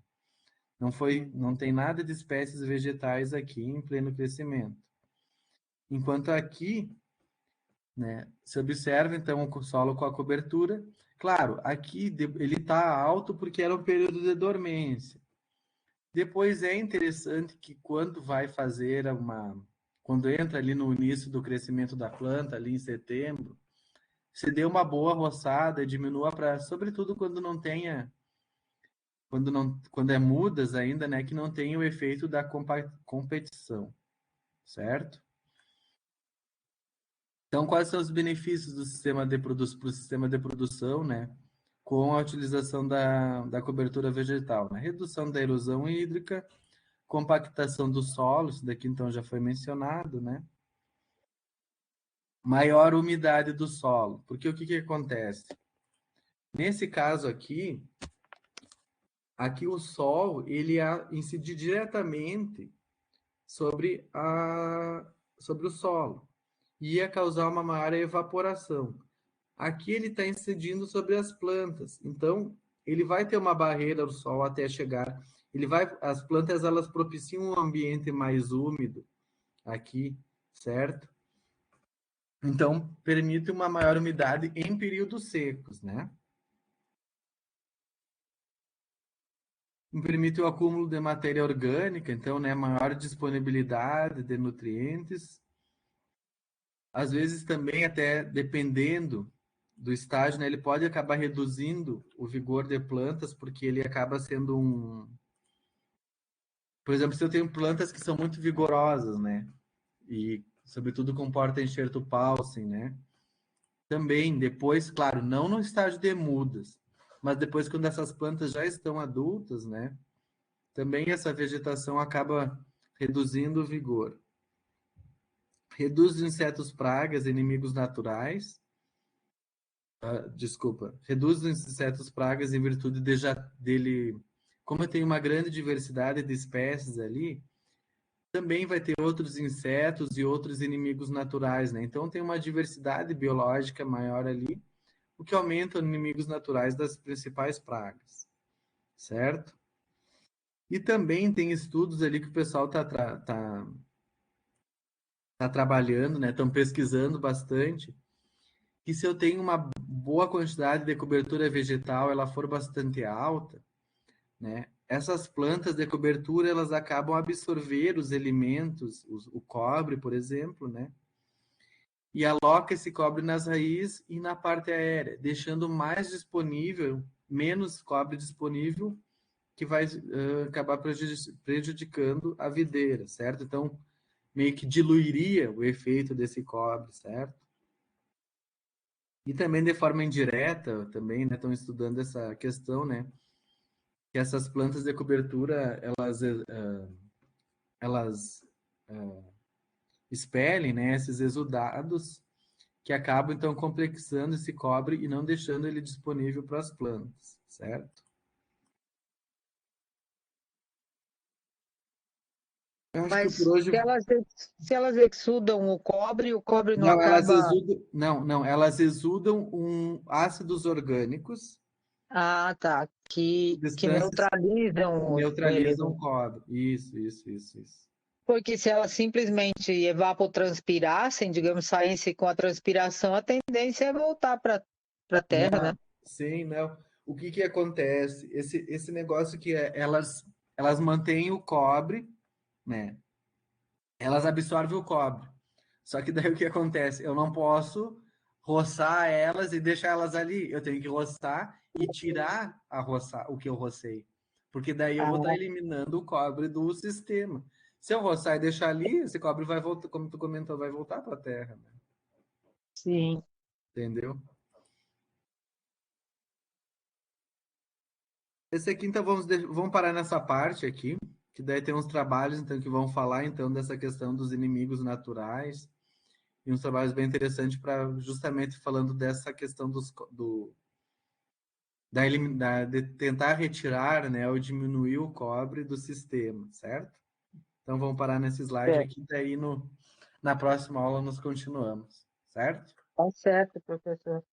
Não tem nada de espécies vegetais aqui em pleno crescimento. Enquanto aqui, né, se observa então o solo com a cobertura. Claro, aqui ele está alto porque era um período de dormência. Depois é interessante que quando entra ali no início do crescimento da planta, ali em setembro, se dê uma boa roçada, diminua para, sobretudo quando é mudas ainda, né, que não tem o efeito da competição, certo? Então, quais são os benefícios do sistema de produção para o sistema de produção, né, com a utilização da cobertura vegetal, né? Redução da erosão hídrica, compactação do solo, isso daqui então já foi mencionado, né? Maior umidade do solo, porque o que acontece? Nesse caso aqui o sol ele incide diretamente sobre sobre o solo e ia causar uma maior evaporação. Aqui ele está incidindo sobre as plantas, então ele vai ter uma barreira do sol até chegar. As plantas elas propiciam um ambiente mais úmido aqui, certo? Então permite uma maior umidade em períodos secos, né? Permite o acúmulo de matéria orgânica, então, né, maior disponibilidade de nutrientes. Às vezes também, até dependendo do estágio, né, ele pode acabar reduzindo o vigor de plantas, porque ele acaba sendo Por exemplo, se eu tenho plantas que são muito vigorosas, né, e sobretudo com porta-enxerto Paulsen, né, também depois, claro, não no estágio de mudas, mas depois quando essas plantas já estão adultas, né, também essa vegetação acaba reduzindo o vigor. Reduz os insetos pragas, inimigos naturais. Desculpa. Reduz os insetos pragas em virtude dele. Como tem uma grande diversidade de espécies ali, também vai ter outros insetos e outros inimigos naturais, né? Então tem uma diversidade biológica maior ali, o que aumenta os inimigos naturais das principais pragas, certo? E também tem estudos ali que o pessoal tá trabalhando, né? Estão pesquisando bastante. E se eu tenho uma boa quantidade de cobertura vegetal, ela for bastante alta, né? Essas plantas de cobertura, elas acabam absorver os elementos, o cobre, por exemplo, né? E aloca esse cobre nas raízes e na parte aérea, deixando mais disponível menos cobre disponível, que vai acabar prejudicando a videira, certo? Então, meio que diluiria o efeito desse cobre, certo? E também de forma indireta, também, né, estão estudando essa questão, né, que essas plantas de cobertura, elas expelem, né, esses exudados que acabam, então, complexando esse cobre e não deixando ele disponível para as plantas, certo? Eu acho que por Mas hoje... se elas exudam o cobre não acaba... Não, elas exudam ácidos orgânicos. Ah, tá. Que Substâncias que neutralizam neutralizam ele. o cobre. Isso. Porque se elas simplesmente evapotranspirassem, digamos, saíssem com a transpiração, a tendência é voltar para a terra, né? Não, sim, não. O que que acontece? Esse negócio que elas mantêm o cobre, né? Elas absorvem o cobre. Só que daí o que acontece? Eu não posso roçar elas e deixar elas ali. Eu tenho que roçar e tirar o que eu rocei. Porque daí eu vou estar Ah, eliminando o cobre do sistema. Se eu roçar e deixar ali, esse cobre vai voltar, como tu comentou, vai voltar para a terra, né? sim. Entendeu? Esse aqui, então, vamos parar nessa parte aqui, que daí tem uns trabalhos, então, que vão falar, então, dessa questão dos inimigos naturais, e uns trabalhos bem interessantes para justamente falando dessa questão de tentar retirar, né, ou diminuir o cobre do sistema, certo? Então, vamos parar nesse slide É, aqui, daí na próxima aula nós continuamos, certo? tá certo, professor.